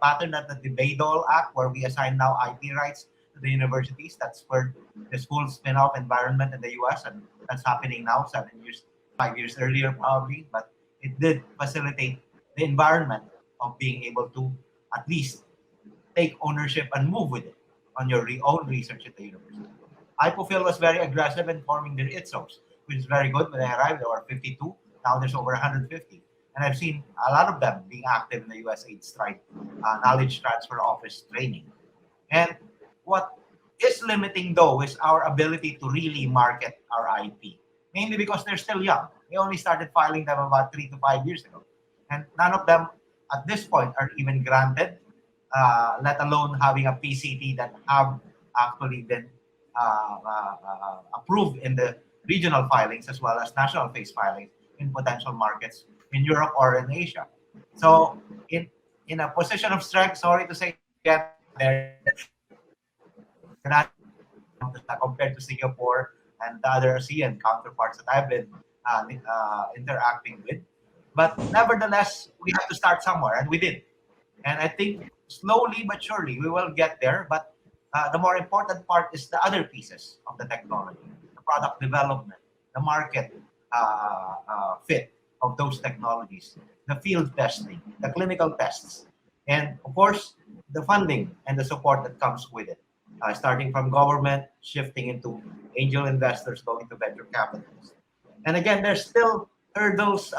patterned at the Debadol Act, where we assign now IP rights to the universities. That's where the school spin-off environment in the US, and that's happening now, 7 years, 5 years earlier probably. But it did facilitate the environment of being able to at least take ownership and move with it on your own research at the university. IPOFIL was very aggressive in forming their ITSOs, which is very good. When I arrived, there were 52. Now there's over 150. And I've seen a lot of them being active in the USAID Strike Knowledge Transfer Office training. And what is limiting, though, is our ability to really market our IP, mainly because they're still young. We only started filing them about 3 to 5 years ago. And none of them at this point are even granted, let alone having a PCT that have actually been approved in the regional filings as well as national phase filings in potential markets in Europe or in Asia. So in a position of strength, sorry to say again, they're not compared to Singapore and the other ASEAN counterparts that I've been interacting with. But nevertheless, we have to start somewhere, and we did. And I think slowly but surely we will get there. But the more important part is the other pieces of the technology, the product development, the market fit of those technologies, the field testing, the clinical tests, and of course, the funding and the support that comes with it. Starting from government, shifting into angel investors, going to venture capitalists. And again, there's still hurdles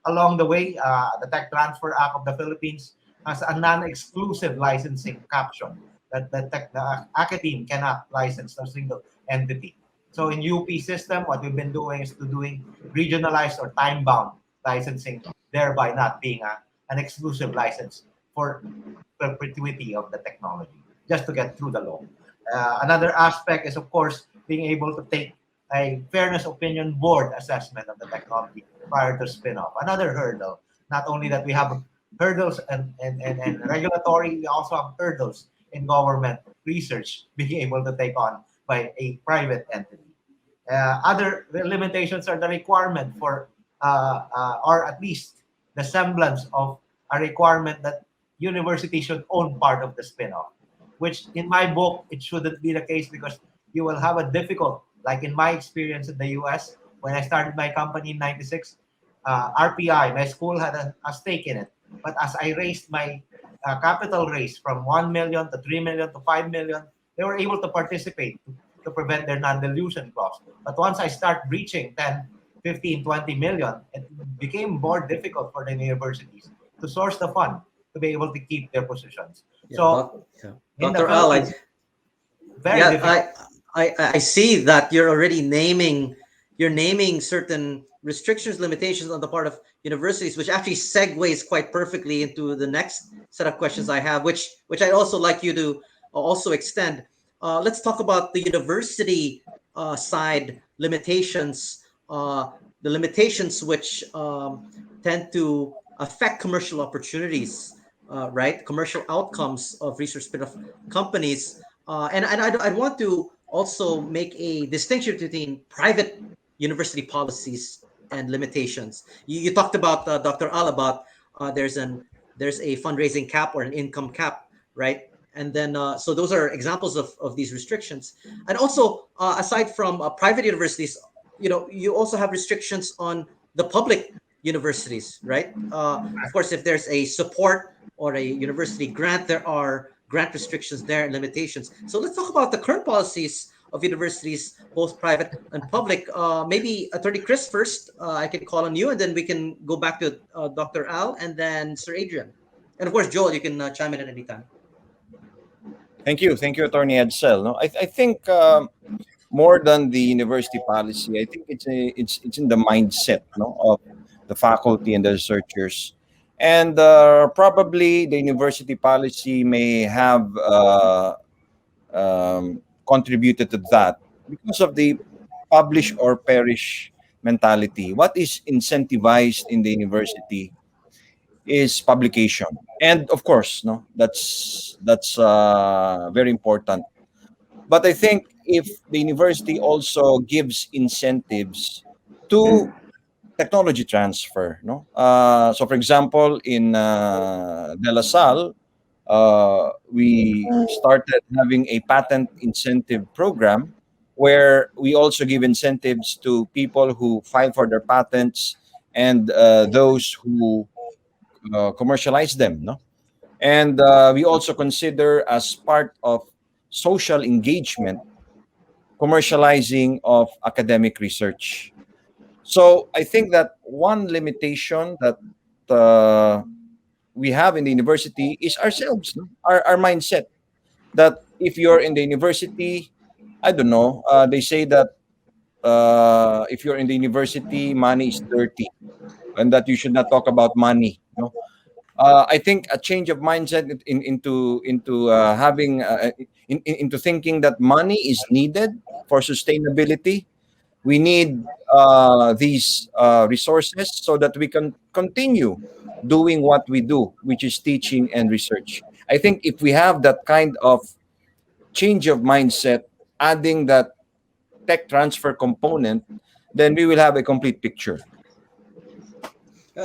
along the way. The Tech Transfer Act of the Philippines has a non-exclusive licensing caption that the academe cannot license a single entity. So in UP system, what we've been doing is to doing regionalized or time-bound licensing, thereby not being an exclusive license for perpetuity of the technology just to get through the law. Another aspect is, of course, being able to take a fairness opinion board assessment of the technology prior to spin-off. Another hurdle. Not only that we have hurdles and regulatory, we also have hurdles in government research being able to take on by a private entity. Other limitations are the requirement for, or at least the semblance of a requirement that university should own part of the spin-off, which in my book, it shouldn't be the case because you will have a difficult, like in my experience in the US, when I started my company in 96, RPI, my school had a stake in it. But as I raised my capital raise from 1 million to 3 million to 5 million, they were able to participate to prevent their non-dilution clause. But once I start reaching 10, 15, 20 million, it became more difficult for the universities to source the fund to be able to keep their positions. Yeah, So yeah. in the Dr. Al, Philippines, very yeah, difficult. I see that you're already naming certain restrictions, limitations on the part of universities, which actually segues quite perfectly into the next set of questions I have, which I'd also like you to also extend. Let's talk about the university side limitations, the limitations which tend to affect commercial opportunities, right? Commercial outcomes of research spin-off companies. And I'd want to also make a distinction between private university policies and limitations. You talked about Dr. Al about there's a fundraising cap or an income cap, right? And then so those are examples of these restrictions. And also aside from private universities, you also have restrictions on the public universities, right? Of course, if there's a support or a university grant, there are grant restrictions there and limitations. So let's talk about the current policies of universities, both private and public. Maybe Attorney Chris first. I can call on you, and then we can go back to Dr. Al, and then Sir Adrian, and of course Joel. You can chime in at any time. Thank you, Attorney Edsel. No, I think more than the university policy, I think it's in the mindset, no, of the faculty and the researchers, and probably the university policy may have contributed to that because of the publish or perish mentality. What is incentivized in the university is publication, and of course, no, that's very important. But I think if the university also gives incentives to technology transfer, no, so for example, in De La Salle, we started having a patent incentive program where we also give incentives to people who file for their patents and those who commercialize them, no? And we also consider as part of social engagement commercializing of academic research. So I think that one limitation that uh, we have in the university is ourselves, no? Our mindset that if you're in the university, I don't know, they say that if you're in the university, money is dirty and that you should not talk about money. No? I think a change of mindset into having into thinking that money is needed for sustainability. We need these resources so that we can continue doing what we do, which is teaching and research. I think if we have that kind of change of mindset, adding that tech transfer component, then we will have a complete picture.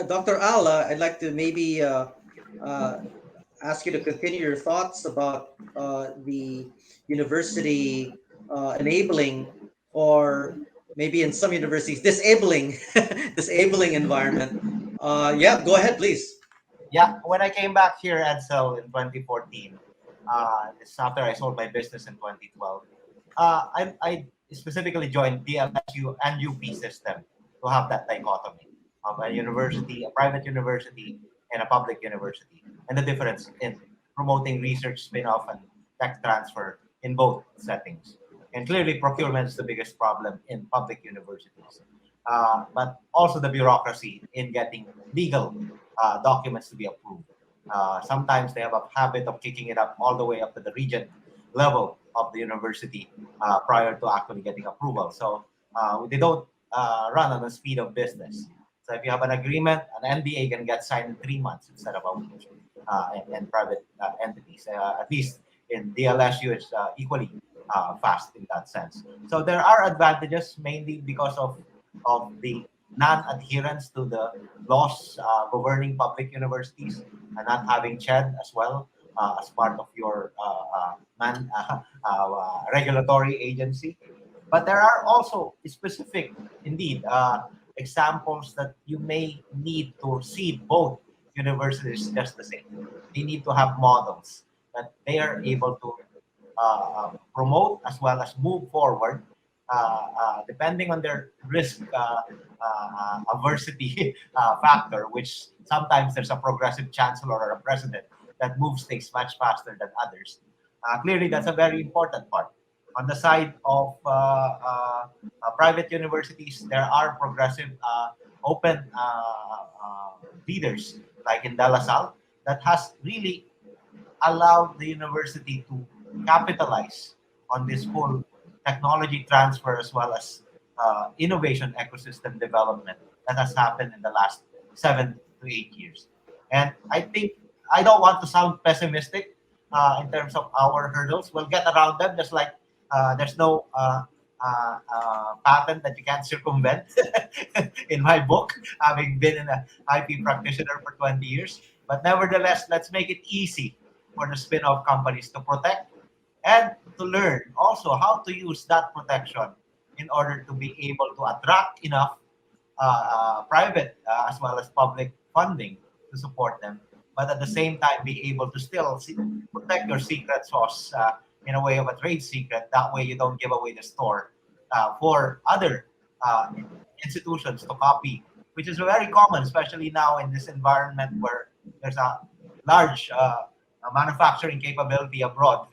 Dr. Al, I'd like to maybe uh, ask you to continue your thoughts about the university enabling, or maybe in some universities disabling, disabling environment. Yeah, go ahead, please. Yeah, when I came back here at Cell in 2014, this after I sold my business in 2012, I specifically joined DLSU and UP system to have that dichotomy of a university, a private university, and a public university, and the difference in promoting research spin-off and tech transfer in both settings. And clearly, procurement is the biggest problem in public universities, but also the bureaucracy in getting legal documents to be approved. Sometimes they have a habit of kicking it up all the way up to the region level of the university prior to actually getting approval. So they don't run on the speed of business. So if you have an agreement, an NDA can get signed in 3 months instead of a week. And private entities, at least in DLSU, it's equally fast in that sense. So there are advantages mainly because of the non-adherence to the laws governing public universities and not having CHED as well as part of your regulatory agency. But there are also specific, indeed, examples that you may need to seed both universities just the same. They need to have models that they are able to promote as well as move forward, depending on their risk aversity factor, which sometimes there's a progressive chancellor or a president that moves things much faster than others. Clearly, that's a very important part. On the side of private universities, there are progressive, open leaders like in De La Salle that has really allowed the university to capitalize on this whole technology transfer as well as innovation ecosystem development that has happened in the last 7 to 8 years. And I think I don't want to sound pessimistic in terms of our hurdles. We'll get around them, just like there's no patent that you can't circumvent in my book, having been an IP practitioner for 20 years. But nevertheless, let's make it easy for the spin-off companies to protect and to learn also how to use that protection in order to be able to attract enough private as well as public funding to support them, but at the same time be able to still protect your secret sauce in a way of a trade secret. That way you don't give away the store for other institutions to copy, which is very common, especially now in this environment where there's a large manufacturing capability abroad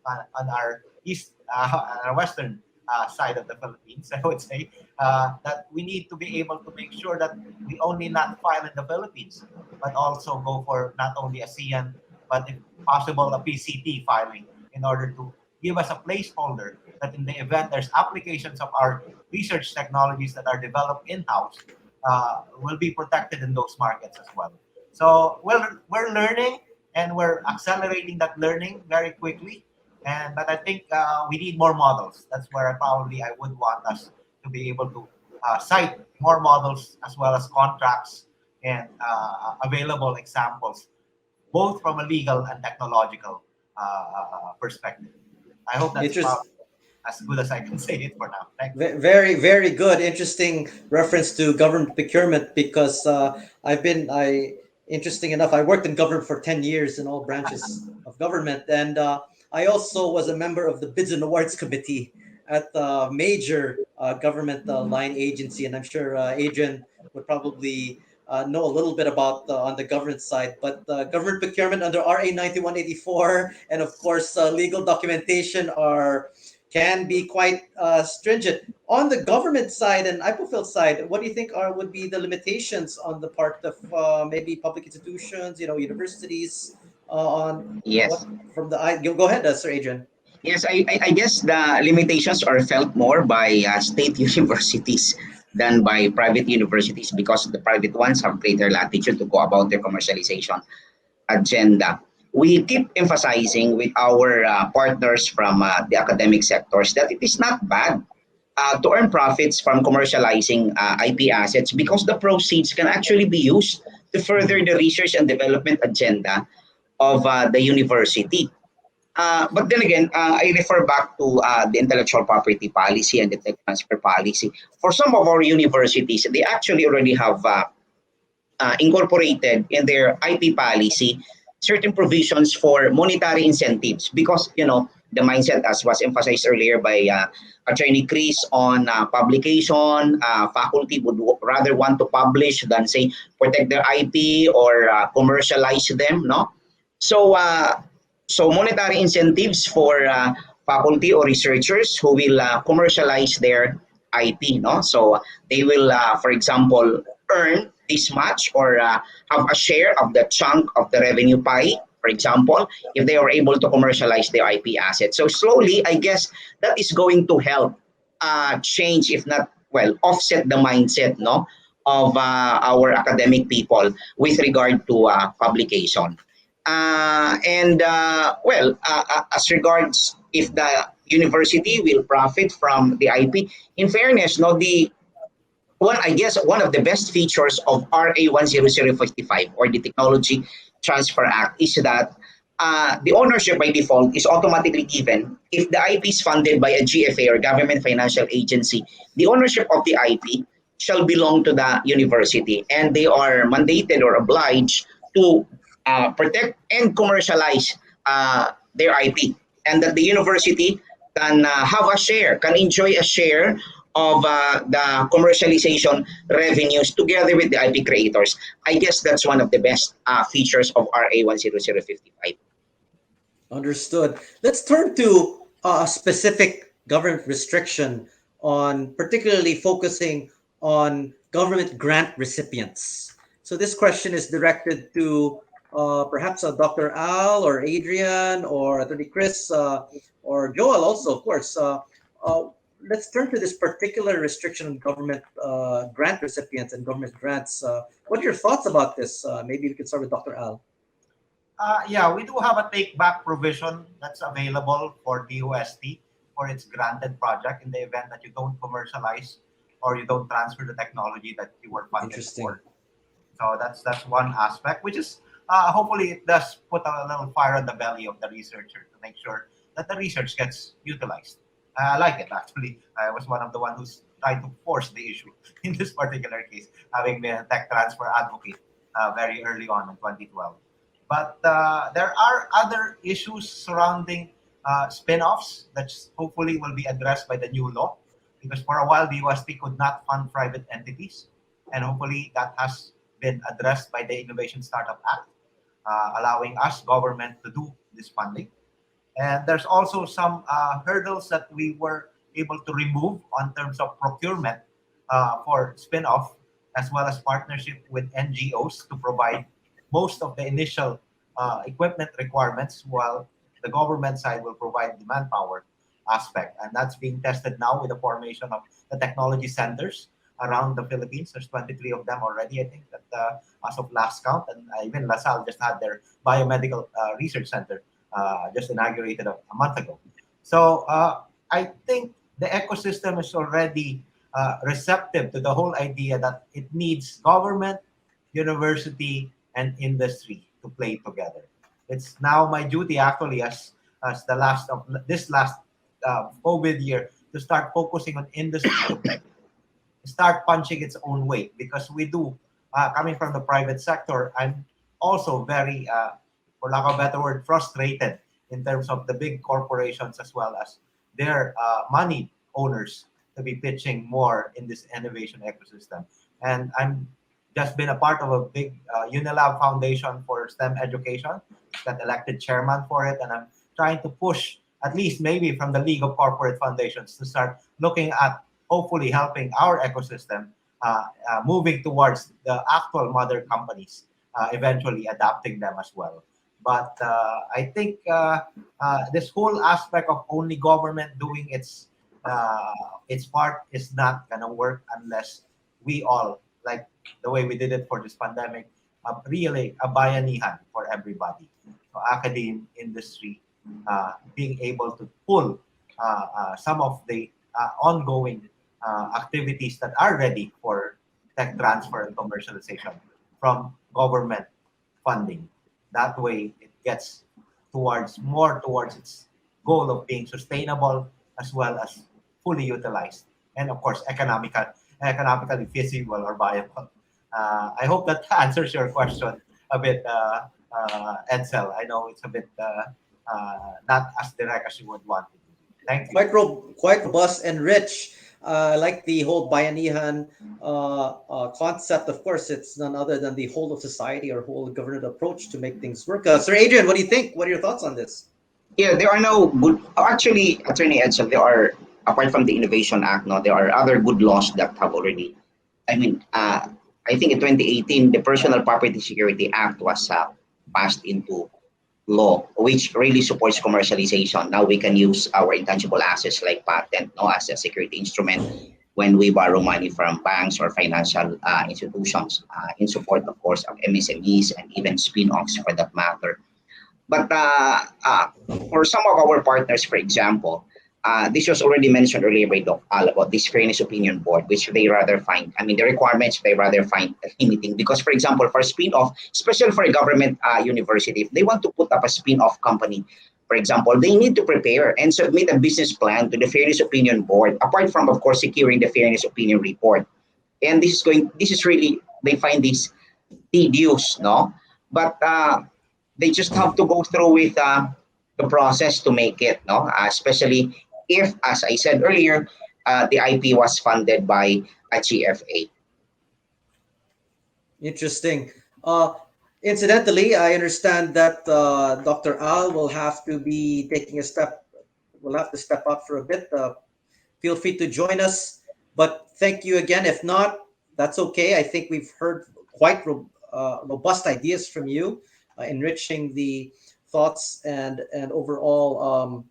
on our east, on our western side of the Philippines. I would say that we need to be able to make sure that we only not file in the Philippines, but also go for not only a CN, but if possible a PCT filing in order to give us a placeholder that in the event there's applications of our research technologies that are developed in-house will be protected in those markets as well. So we're learning and we're accelerating that learning very quickly. But I think we need more models. That's where I would want us to be able to cite more models as well as contracts and available examples, both from a legal and technological perspective. I hope that's Interest, about as good as I can say it for now. Thank you. Very, very good. Interesting reference to government procurement because interesting enough, I worked in government for 10 years in all branches of government. And I also was a member of the Bids and Awards Committee at the major government line agency. And I'm sure Adrian would probably know a little bit about on the government side. But government procurement under RA 9184 and, of course, legal documentation can be quite stringent. On the government side and IPOFIL side, what do you think would be the limitations on the part of maybe public institutions, universities, on what Yes. from the go ahead, Sir Adrian. Yes, I guess the limitations are felt more by state universities than by private universities because the private ones have greater latitude to go about their commercialization agenda. We keep emphasizing with our partners from the academic sectors that it is not bad to earn profits from commercializing IP assets because the proceeds can actually be used to further the research and development agenda of the university. But then again, I refer back to the intellectual property policy and the tech transfer policy. For some of our universities, they actually already have incorporated in their IP policy certain provisions for monetary incentives because the mindset, as was emphasized earlier by Attorney Chris on publication, faculty would rather want to publish than say protect their IP or commercialize them. No, so so monetary incentives for faculty or researchers who will commercialize their IP. No, so they will, for example, earn this much, or have a share of the chunk of the revenue pie, for example, if they are able to commercialize their IP assets. So slowly, I guess that is going to help change, if not, well, offset the mindset, no, of our academic people with regard to publication. As regards if the university will profit from the IP, in fairness, no, the one, I guess, one of the best features of RA 10055, or the Technology Transfer Act, is that the ownership by default is automatically given if the IP is funded by a GFA or government financial agency. The ownership of the IP shall belong to the university, and they are mandated or obliged to protect and commercialize their IP, and that the university can have a share, can enjoy a share of the commercialization revenues together with the IP creators. I guess that's one of the best features of RA 10055. Understood. Let's turn to a specific government restriction on particularly focusing on government grant recipients. So this question is directed to perhaps Dr. Al or Adrian or Attorney Chris or Joel also, of course. Uh, let's turn to this particular restriction on government grant recipients and government grants. What are your thoughts about this? Maybe we can start with Dr. Al. Yeah, we do have a take back provision that's available for DOST for its granted project in the event that you don't commercialize or you don't transfer the technology that you were funded Interesting. for. So that's one aspect, which is hopefully it does put a little fire on the belly of the researcher to make sure that the research gets utilized. I like it actually. I was one of the ones who's trying to force the issue in this particular case, having been a tech transfer advocate very early on in 2012. But there are other issues surrounding spin-offs that hopefully will be addressed by the new law, because for a while the UST could not fund private entities, and hopefully that has been addressed by the Innovation Startup Act, allowing us government to do this funding. And there's also some hurdles that we were able to remove on terms of procurement for spin-off, as well as partnership with NGOs to provide most of the initial equipment requirements, while the government side will provide the manpower aspect. And that's being tested now with the formation of the technology centers around the Philippines. There's 23 of them already, I think, that as of last count. And even LaSalle just had their biomedical research center just inaugurated a month ago. So I think the ecosystem is already receptive to the whole idea that it needs government, university, and industry to play together. It's now my duty actually as the last of this last COVID year to start focusing on industry to start punching its own weight, because we do coming from the private sector. I'm also very, for lack of a better word, frustrated in terms of the big corporations as well as their money owners to be pitching more in this innovation ecosystem. And I'm just been a part of a big Unilab Foundation for STEM education. Got elected chairman for it, and I'm trying to push at least maybe from the League of Corporate Foundations to start looking at hopefully helping our ecosystem moving towards the actual mother companies, eventually adapting them as well. But I think this whole aspect of only government doing its part is not gonna work unless we all, like the way we did it for this pandemic, really a bayanihan for everybody. So academe, industry, being able to pull some of the ongoing activities that are ready for tech transfer and commercialization from government funding. That way, it gets more towards its goal of being sustainable as well as fully utilized, and of course, economically feasible or viable. I hope that answers your question a bit, Edsel. I know it's a bit not as direct as you would want it to be. Thank you. Quite robust and rich. I like the whole Bayanihan concept. Of course, it's none other than the whole of society or whole government approach to make things work. Sir Adrian, what do you think? What are your thoughts on this? Yeah, there are no good. Actually, Attorney Edsel, there are, apart from the Innovation Act, no, there are other good laws that have already, I mean, I think in 2018, the Personal Property Security Act was passed into law, which really supports commercialization. Now we can use our intangible assets like patent, no, as a security instrument when we borrow money from banks or financial institutions in support, of course, of MSMEs and even spin-offs for that matter. But for some of our partners, for example, this was already mentioned earlier by Doc Al about this fairness opinion board, which they rather find, I mean, the requirements they rather find limiting. Because, for example, for spin-off, especially for a government university, if they want to put up a spin-off company, for example, they need to prepare and submit a business plan to the fairness opinion board, apart from, of course, securing the fairness opinion report. And this is really, they find this tedious, no? But they just have to go through with the process to make it, no? Especially if, as I said earlier, the IP was funded by a GFA. Interesting. Uh, Incidentally, I understand that Dr. Al will have to be taking a step, will have to step up for a bit. Feel free to join us. But thank you again. If not, that's okay. I think we've heard quite robust ideas from you, enriching the thoughts and overall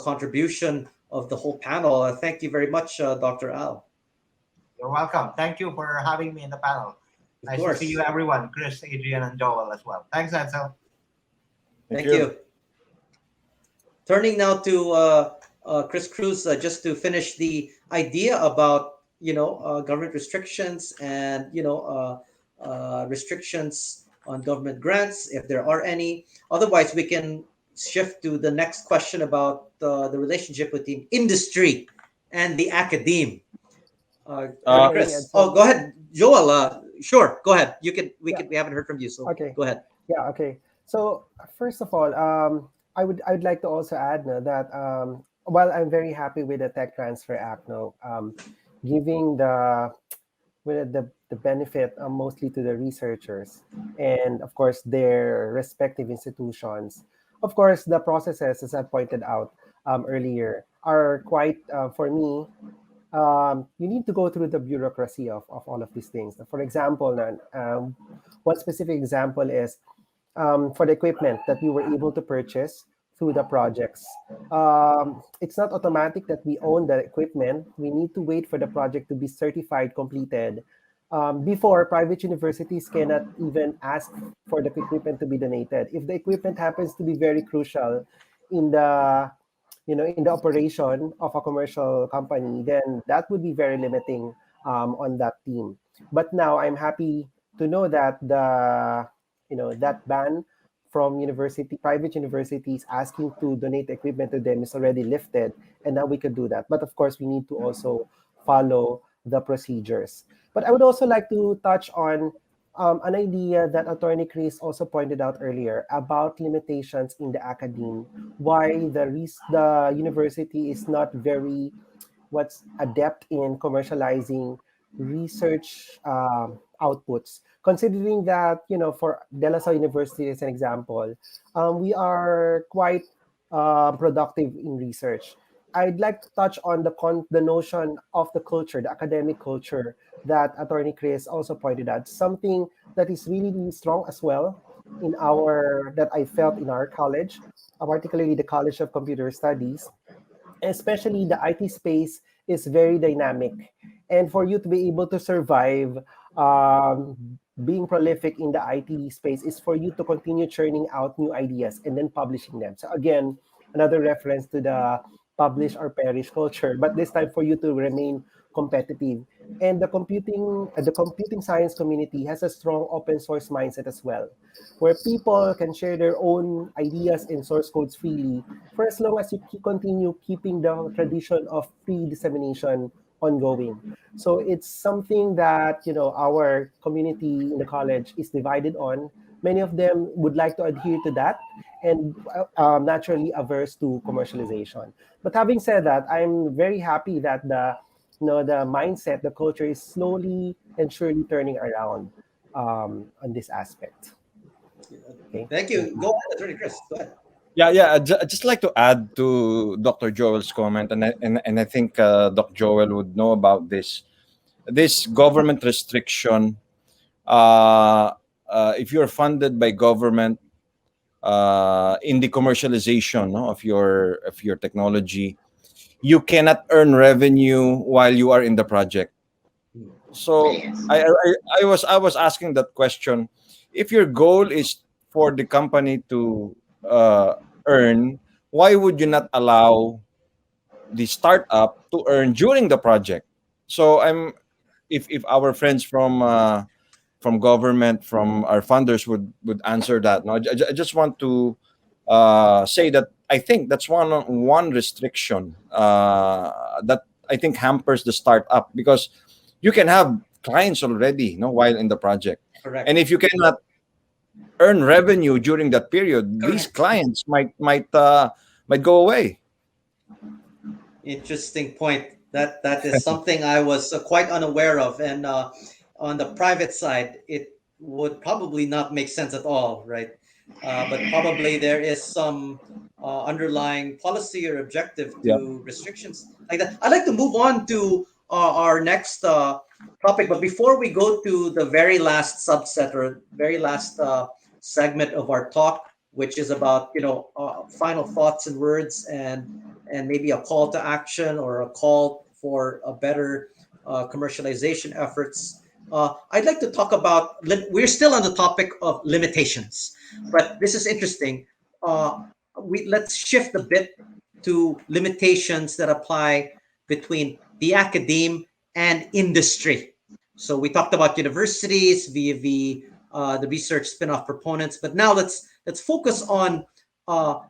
contribution of the whole panel. Thank you very much, Dr. Al. You're welcome. Thank you for having me in the panel. Of Nice to see you, course. everyone. Chris, Adrian, and Joel as well. Thanks, Edsel. Thank Thank you. you. Turning now to Chris Cruz, just to finish the idea about government restrictions and restrictions on government grants, if there are any. Otherwise, we can shift to the next question about the relationship between industry and the academe. Uh, Good morning, Chris. Oh, Edsel. go ahead, Joel. Sure, go ahead. You can. We Yeah. can. We haven't heard from you, so Okay. go ahead. Yeah. Okay. So first of all, I would like to also add no, that while I'm very happy with the Tech Transfer Act, no, giving the benefit mostly to the researchers and of course their respective institutions. Of course, the processes, as I pointed out earlier, are quite for me. You need to go through the bureaucracy of all of these things. For example, one specific example is for the equipment that we were able to purchase through the projects. It's not automatic that we own the equipment. We need to wait for the project to be certified, completed, before private universities cannot even ask for the equipment to be donated. If the equipment happens to be very crucial in the operation of a commercial company, then that would be very limiting on that team. But now I'm happy to know that that ban from private universities asking to donate equipment to them is already lifted, and now we can do that. But of course, we need to also follow the procedures. But I would also like to touch on an idea that Attorney Chris also pointed out earlier about limitations in the academe, why the university is not very what's adept in commercializing research outputs. Considering that, for De La Salle University as an example, we are quite productive in research. I'd like to touch on the notion of the culture, the academic culture that Attorney Chris also pointed out. Something that is really, really strong as well that I felt in our college, particularly the College of Computer Studies, especially the IT space is very dynamic. And for you to be able to survive being prolific in the IT space is for you to continue churning out new ideas and then publishing them. So again, another reference to the publish or perish culture, but this time for you to remain competitive. And the computing science community has a strong open source mindset as well, where people can share their own ideas and source codes freely for as long as you continue keeping the tradition of free dissemination ongoing. So it's something that our community in the college is divided on. Many of them would like to adhere to that, and naturally averse to commercialization. But having said that, I'm very happy that the mindset, the culture is slowly and surely turning around on this aspect. Okay, Thank thank you. you. Go ahead, Attorney Chris. Go ahead. yeah. I'd just like to add to Dr. Joel's comment, and I think Dr. Joel would know about this. This government restriction uh, if you're funded by government in the commercialization, no, of your technology, you cannot earn revenue while you are in the project. So Yes. I was asking that question. If your goal is for the company to earn, why would you not allow the startup to earn during the project? So I'm if our friends from government, from our funders would answer that. No, I just want to say that I think that's one restriction that I think hampers the startup, because you can have clients already, no, while in the project, and Correct. if you cannot earn revenue during that period, these Correct. clients might go away. Interesting point. That is something I was quite unaware of, and on the private side, it would probably not make sense at all, right? But probably there is some underlying policy or objective Yeah. to restrictions like that. I'd like to move on to our next topic, but before we go to the very last subset or very last segment of our talk, which is about final thoughts and words and maybe a call to action or a call for a better commercialization efforts. I'd like to talk about, we're still on the topic of limitations, but this is interesting. Let's shift a bit to limitations that apply between the academe and industry. So we talked about universities via the research spin-off proponents, but now let's focus on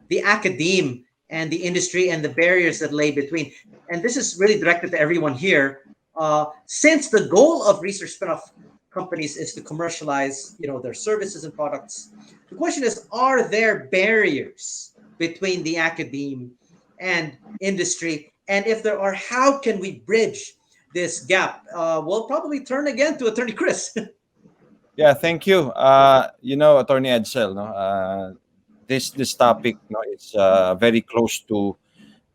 the academe and the industry and the barriers that lay between. And this is really directed to everyone here. Since the goal of research spin-off companies is to commercialize, their services and products, the question is: are there barriers between the academe and industry? And if there are, how can we bridge this gap? We'll probably turn again to Attorney Chris. Yeah, thank you. Attorney Edsel, no, this topic, no, is very close to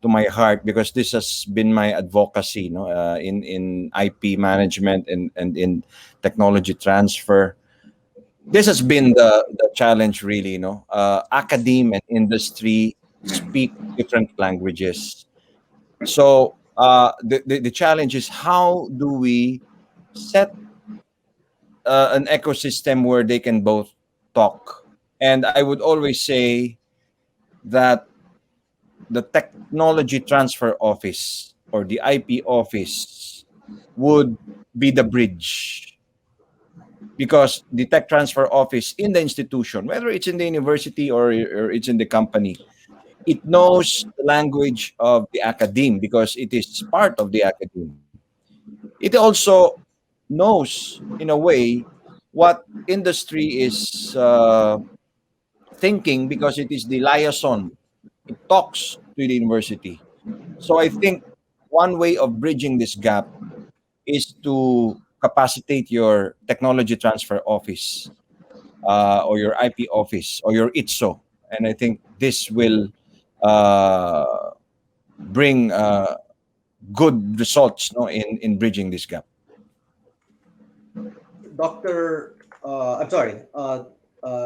my heart, because this has been my advocacy, no, in IP management and in technology transfer. This has been the challenge, really. Academe and industry speak different languages. So the challenge is, how do we set an ecosystem where they can both talk? And I would always say that the technology transfer office or the IP office would be the bridge, because the tech transfer office in the institution, whether it's in the university or it's in the company, it knows the language of the academe because it is part of the academe. It also knows, in a way, what industry is thinking, because it is the liaison. It talks to the university. So I think one way of bridging this gap is to capacitate your technology transfer office, or your IP office, or your ITSO. And I think this will uh, bring good results, no, in bridging this gap. Dr. I'm sorry,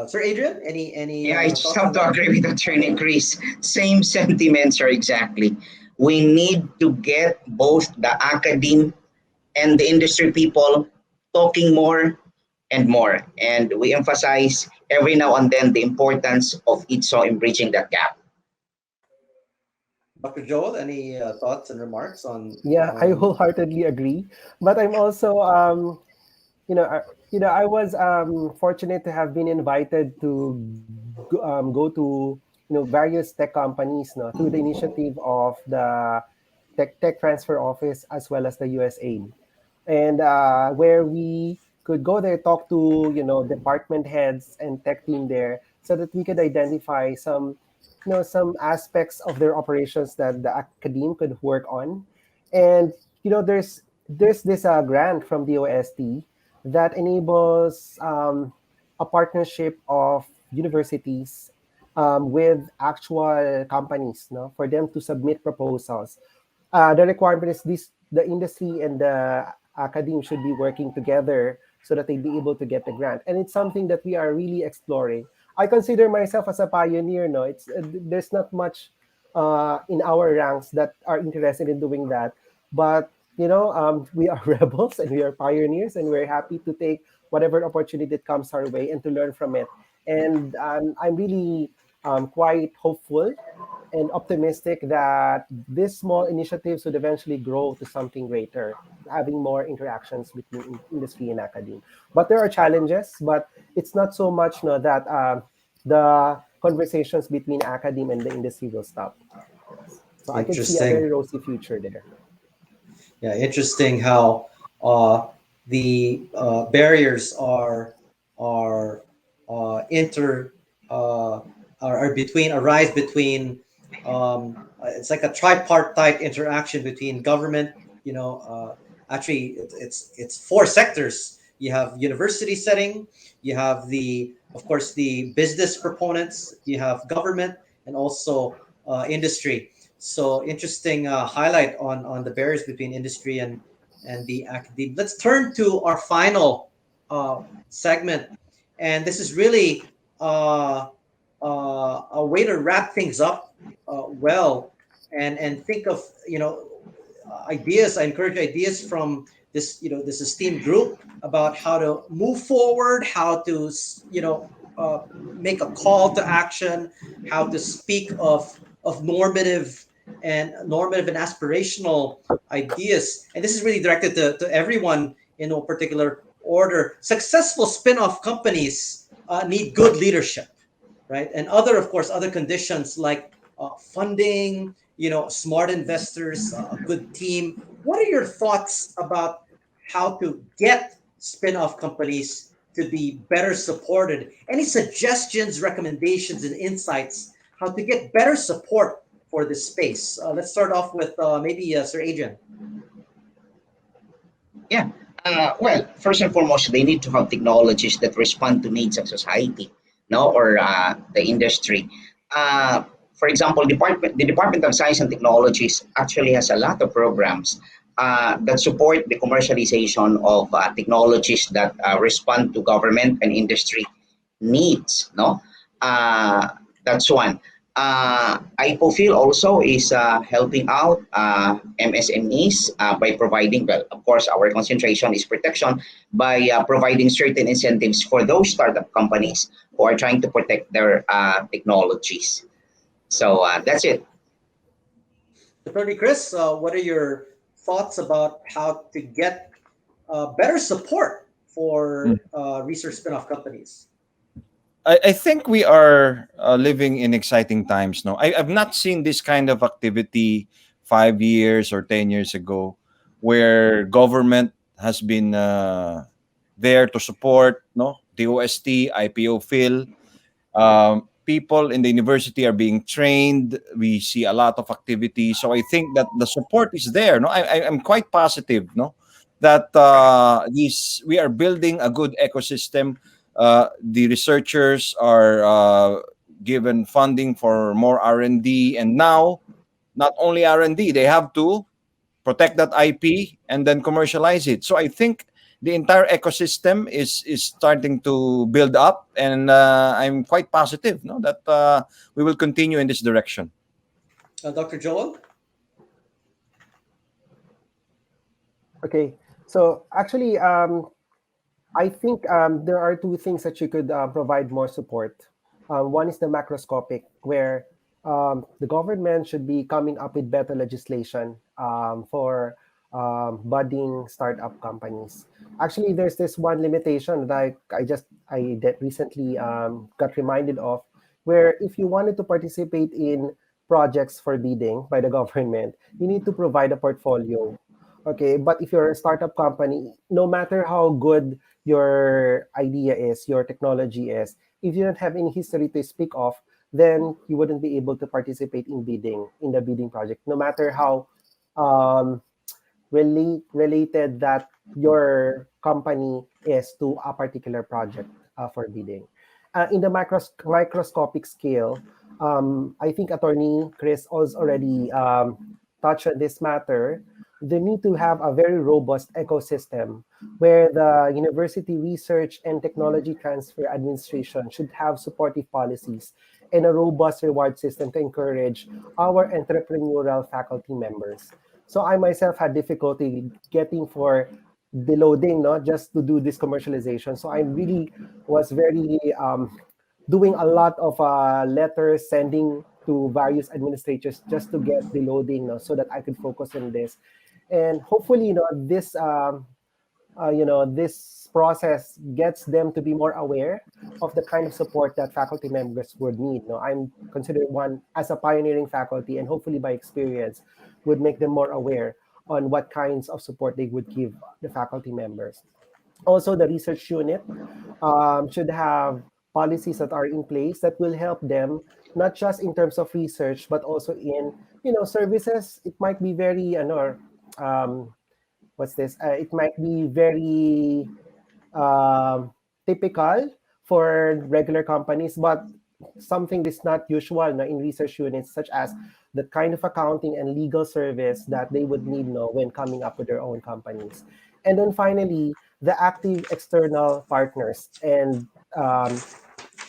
Sir Adrian, any Yeah, I just thoughts have on to that? agree with Attorney Chris. Same sentiments are exactly. We need to get both the academe and the industry people talking more and more. And we emphasize every now and then the importance of ITSO in bridging that gap. Dr. Joel, any thoughts and remarks Yeah, I on wholeheartedly agree. But I'm also, you know, I, I was fortunate to have been invited to go to various tech companies, no, through the initiative of the tech transfer office as well as the USA, and where we could go there, talk to department heads and tech team there, so that we could identify some aspects of their operations that the academe could work on. And there's this grant from the OST that enables a partnership of universities with actual companies, no, for them to submit proposals. The requirement is this: the industry and the academe should be working together so that they'd be able to get the grant. And it's something that we are really exploring. I consider myself as a pioneer. No, it's there's not much in our ranks that are interested in doing that, but we are rebels and we are pioneers, and we're happy to take whatever opportunity that comes our way and to learn from it. And I'm really quite hopeful and optimistic that these small initiatives would eventually grow to something greater, having more interactions between industry and academia. But there are challenges, but it's not so much no, that the conversations between academia and the industry will stop. Yes. So I can see a Interesting. very rosy future there. Yeah, interesting how the barriers are inter are between arise between it's like a tripartite interaction between government. Actually, it's four sectors. You have university setting, you have the of course the business proponents, you have government, and also industry. So interesting highlight on the barriers between industry and the academe. Let's turn to our final segment, and this is really a way to wrap things up well, and think of ideas. I encourage ideas from this esteemed group about how to move forward, how to make a call to action, how to speak of normative and aspirational ideas. And this is really directed to everyone in no particular order. Successful spin-off companies need good leadership, right? And of course, other conditions like funding, smart investors, a good team. What are your thoughts about how to get spin-off companies to be better supported? Any suggestions, recommendations, and insights how to get better support for this space? Let's start off with maybe Sir Adrian. Yeah. Well, first and foremost, they need to have technologies that respond to needs of society, no, or the industry. For example, the Department of Science and Technologies actually has a lot of programs that support the commercialization of technologies that respond to government and industry needs. No, that's one. I fulfill also is helping out MSMEs by providing, well, of course, our concentration is protection by providing certain incentives for those startup companies who are trying to protect their technologies. So that's it. Attorney Chris, what are your thoughts about how to get better support for research spin-off companies? I think we are living in exciting times now. I've not seen this kind of activity 5 years or 10 years ago, where government has been there to support, no, the OST, IPO Phil. People in the university are being trained. We see a lot of activity. So I think that the support is there. No, I'm quite positive. No, that we are building a good ecosystem. The researchers are given funding for more R&D, and now not only R&D, they have to protect that IP and then commercialize it. So I think the entire ecosystem is starting to build up, and I'm quite positive, no, that we will continue in this direction. Dr. Joel? Okay, so actually, I think there are two things that you could provide more support. One is the macroscopic, where the government should be coming up with better legislation for budding startup companies. Actually, there's this one limitation that recently got reminded of, where if you wanted to participate in projects for bidding by the government, you need to provide a portfolio. Okay, but if you're a startup company, no matter how good your idea is, your technology is, if you don't have any history to speak of, then you wouldn't be able to participate in the bidding project, no matter how um, related that your company is to a particular project for bidding. In the microscopic scale, I think Attorney Chris also already touched on this matter, the need to have a very robust ecosystem where the university research and technology transfer administration should have supportive policies and a robust reward system to encourage our entrepreneurial faculty members. So I myself had difficulty getting for the loading, no, just to do this commercialization. So I really was very doing a lot of letters sending to various administrators just to get the loading, no, so that I could focus on this. And hopefully, this process gets them to be more aware of the kind of support that faculty members would need. No, I'm considered one as a pioneering faculty, and hopefully by experience would make them more aware on what kinds of support they would give the faculty members. Also, the research unit should have policies that are in place that will help them not just in terms of research but also in services. It might be very um, what's this? It might be very um, typical for regular companies, but something that's not usual in research units, such as the kind of accounting and legal service that they would need when coming up with their own companies. And then finally, the active external partners and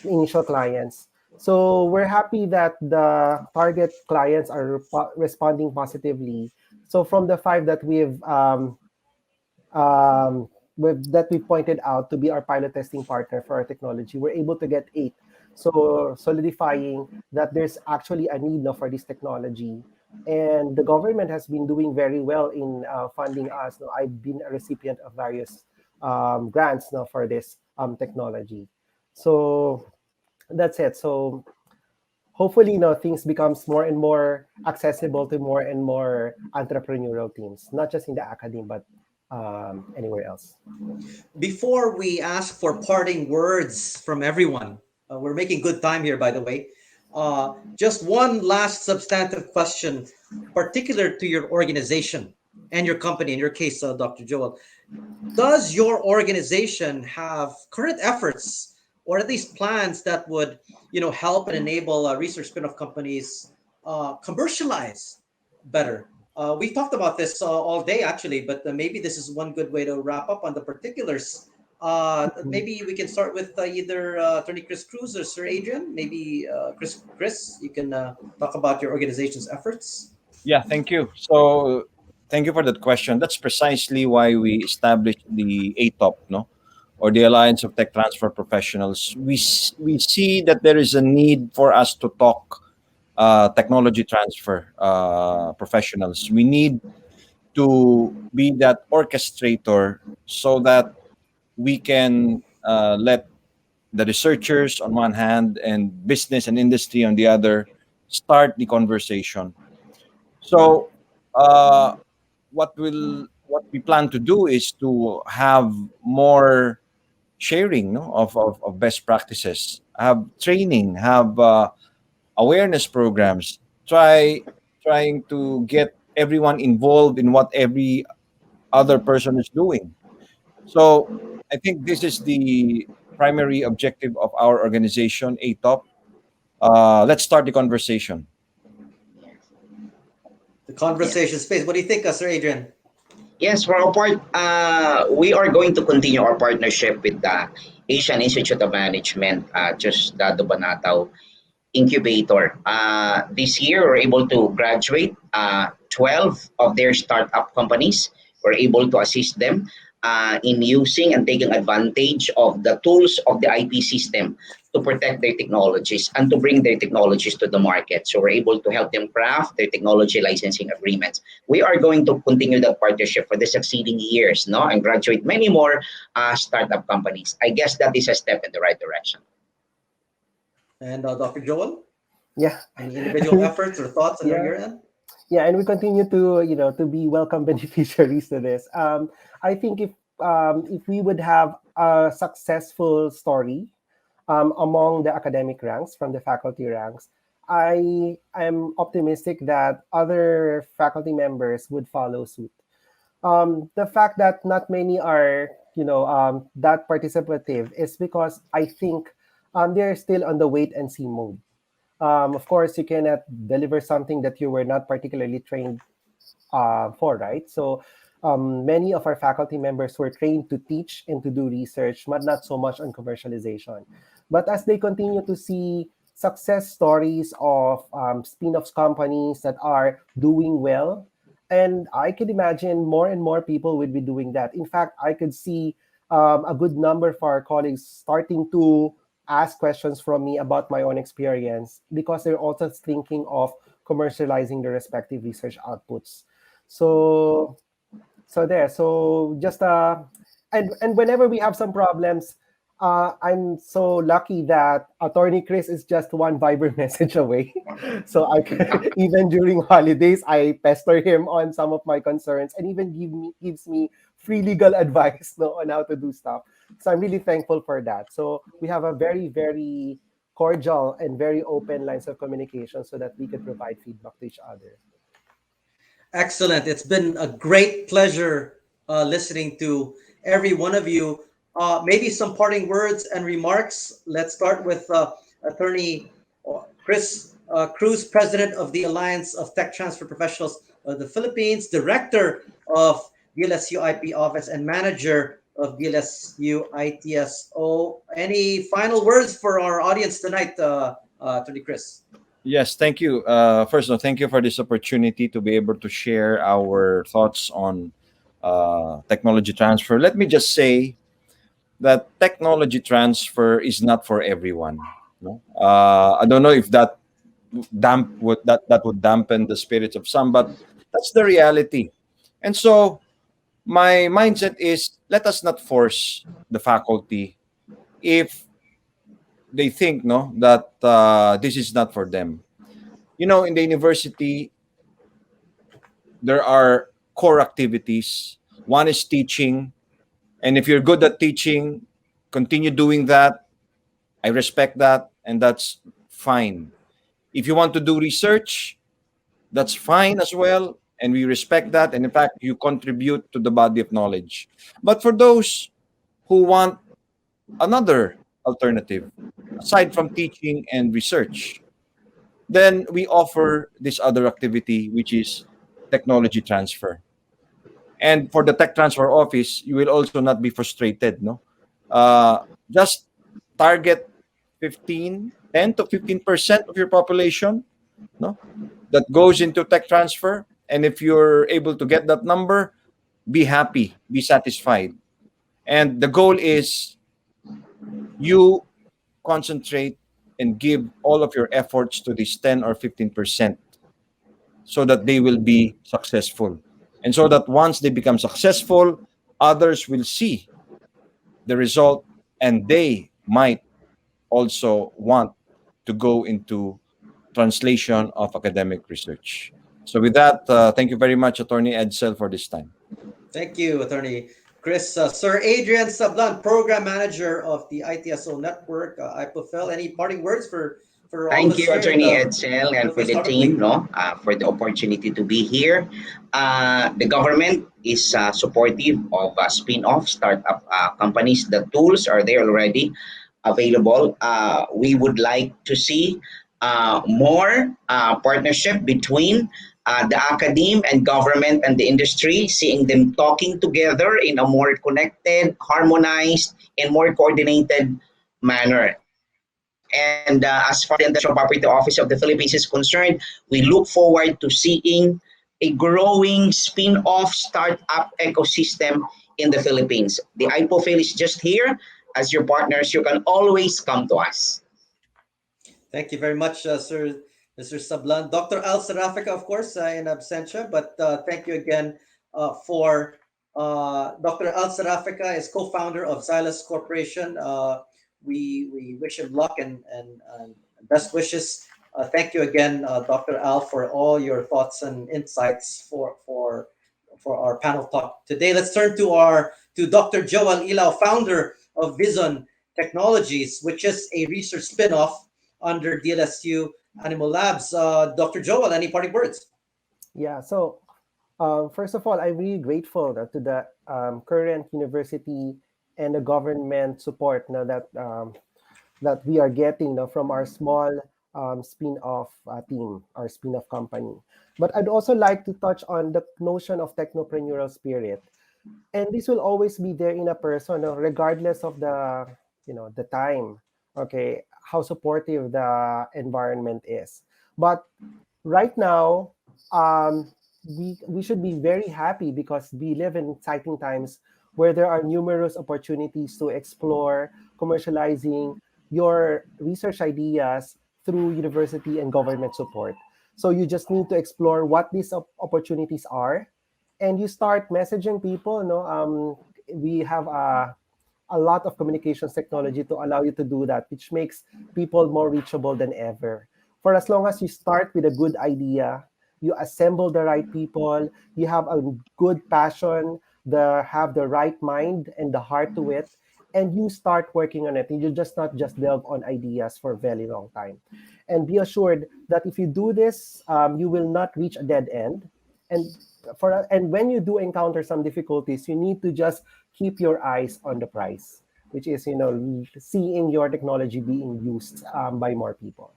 initial clients. So we're happy that the target clients are responding positively. So from the five that that we pointed out to be our pilot testing partner for our technology, we're able to get 8. So solidifying that there's actually a need now for this technology. And the government has been doing very well in funding us. Now, I've been a recipient of various grants now for this technology. So that's it. So hopefully, things becomes more and more accessible to more and more entrepreneurial teams, not just in the academy, but anywhere else. Before we ask for parting words from everyone, we're making good time here, by the way. Just one last substantive question, particular to your organization and your company, in your case, Dr. Joel. Does your organization have current efforts or at least plans that would help and enable research spin-off companies commercialize better? We talked about this all day actually, but maybe this is one good way to wrap up on the particulars. Maybe we can start with either Attorney Chris Cruz or Sir Adrian. Maybe Chris, you can talk about your organization's efforts. Yeah, thank you. So, thank you for that question. That's precisely why we established the ATOP, no, or the Alliance of Tech Transfer Professionals. We see that there is a need for us to talk technology transfer professionals. We need to be that orchestrator so that we can let the researchers on one hand and business and industry on the other start the conversation. So, uh, what we plan to do is to have more sharing, no, of best practices, have training, have awareness programs, trying to get everyone involved in what every other person is doing. So I think this is the primary objective of our organization, ATOP. Let's start the conversation. The conversation Yes. space. What do you think, Sir Adrian? Yes, for our part, we are going to continue our partnership with the Asian Institute of Management, just the Banatao incubator. This year, we're able to graduate 12 of their startup companies. We're able to assist them in using and taking advantage of the tools of the IP system to protect their technologies and to bring their technologies to the market. So we're able to help them craft their technology licensing agreements. We are going to continue that partnership for the succeeding years, no, and graduate many more startup companies. I guess that is a step in the right direction. And Dr. Joel, Yeah. any individual efforts or thoughts on Yeah. your end? Yeah, and we continue to to be welcome beneficiaries to this. I think if we would have a successful story among the academic ranks, from the faculty ranks, I am optimistic that other faculty members would follow suit. The fact that not many are that participative is because I think they're still on the wait and see mode. Of course, you cannot deliver something that you were not particularly trained for, right? So many of our faculty members were trained to teach and to do research, but not so much on commercialization. But as they continue to see success stories of spin-offs companies that are doing well, and I could imagine more and more people would be doing that. In fact, I could see a good number of our colleagues starting to ask questions from me about my own experience because they're also thinking of commercializing their respective research outputs. So so just and whenever we have some problems, I'm so lucky that Attorney Chris is just one Viber message away. So I can, even during holidays, I pester him on some of my concerns, and even gives me free legal advice, no, on how to do stuff. So I'm really thankful for that. So we have a very cordial and very open lines of communication so that we could provide feedback to each other. Excellent. It's been a great pleasure listening to every one of you. Maybe some parting words and remarks. Let's start with Attorney Chris Cruz, President of the Alliance of Tech Transfer Professionals of the Philippines, Director of DLSU IP Office, and Manager of DLSU ITSO. Any final words for our audience tonight, Attorney Chris? Yes, thank you. First of all, thank you for this opportunity to be able to share our thoughts on technology transfer. Let me just say that technology transfer is not for everyone. No, I don't know if that would dampen the spirits of some, but that's the reality. And so my mindset is, let us not force the faculty if they think, no, that this is not for them. You know, in the university, there are core activities. One is teaching, and if you're good at teaching, continue doing that. I respect that, and that's fine. If you want to do research, that's fine as well, and we respect that. And in fact, you contribute to the body of knowledge. But for those who want another alternative, aside from teaching and research, then we offer this other activity, which is technology transfer. And for the tech transfer office, you will also not be frustrated. No, just target 10 to 15% of your population, no, that goes into tech transfer. And if you're able to get that number, be happy, be satisfied. And the goal is you concentrate and give all of your efforts to this 10 or 15% so that they will be successful. And so that once they become successful, others will see the result and they might also want to go into translation of academic research. So with that, thank you very much, Attorney Edsel, for this time. Thank you, Attorney Chris. Sir Adrian Sablan, Program Manager of the ITSO Network, IPOFEL. Any parting words for all of Thank us you, here in Attorney the Edsel, and for the Startup team, Week? no, for the opportunity to be here. The government is supportive of spin-off startup companies. The tools are there already available. We would like to see more partnership between the academe and government and the industry, seeing them talking together in a more connected, harmonized, and more coordinated manner. And as far as the Intellectual Property Office of the Philippines is concerned, we look forward to seeing a growing spin-off startup ecosystem in the Philippines. The IPOFIL is just here as your partners. You can always come to us. Thank you very much, Sir Mr. Sablan. Dr. Al Sarafica, of course, in absentia, but thank you again for Dr. Al Sarafica is co-founder of Xylus Corporation. We wish him luck and best wishes. Thank you again, Dr. Al, for all your thoughts and insights for our panel talk today. Let's turn to Dr. Joel Ilaw, founder of Vision Technologies, which is a research spin-off under DLSU Animal Labs. Dr. Joel, any parting words? Yeah. So first of all, I'm really grateful to the current university and the government support now that that we are getting from our small spin-off team or spin-off company. But I'd also like to touch on the notion of technopreneurial spirit, and this will always be there in a person, regardless of the time. Okay, how supportive the environment is. But right now, we should be very happy because we live in exciting times where there are numerous opportunities to explore commercializing your research ideas through university and government support. So you just need to explore what these opportunities are, and you start messaging people. We have a lot of communications technology to allow you to do that, which makes people more reachable than ever. For as long as you start with a good idea, you assemble the right people, you have a good passion, have the right mind and the heart to it, and you start working on it. And you just not just delve on ideas for a very long time. And be assured that if you do this, you will not reach a dead end. And and when you do encounter some difficulties, you need to just keep your eyes on the prize, which is seeing your technology being used by more people.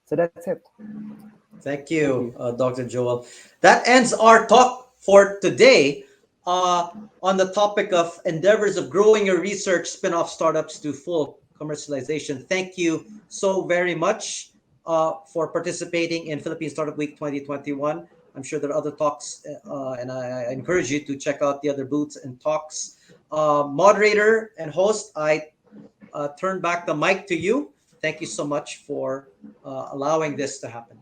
So that's it. Thank Thank you, you. Dr. Joel. That ends our talk for today uh, on the topic of endeavors of growing your research spin-off startups to full commercialization. Thank you so very much for participating in Philippine Startup Week 2021. I'm sure there are other talks, and I encourage you to check out the other booths and talks. Moderator and host, I turn back the mic to you. Thank you so much for allowing this to happen.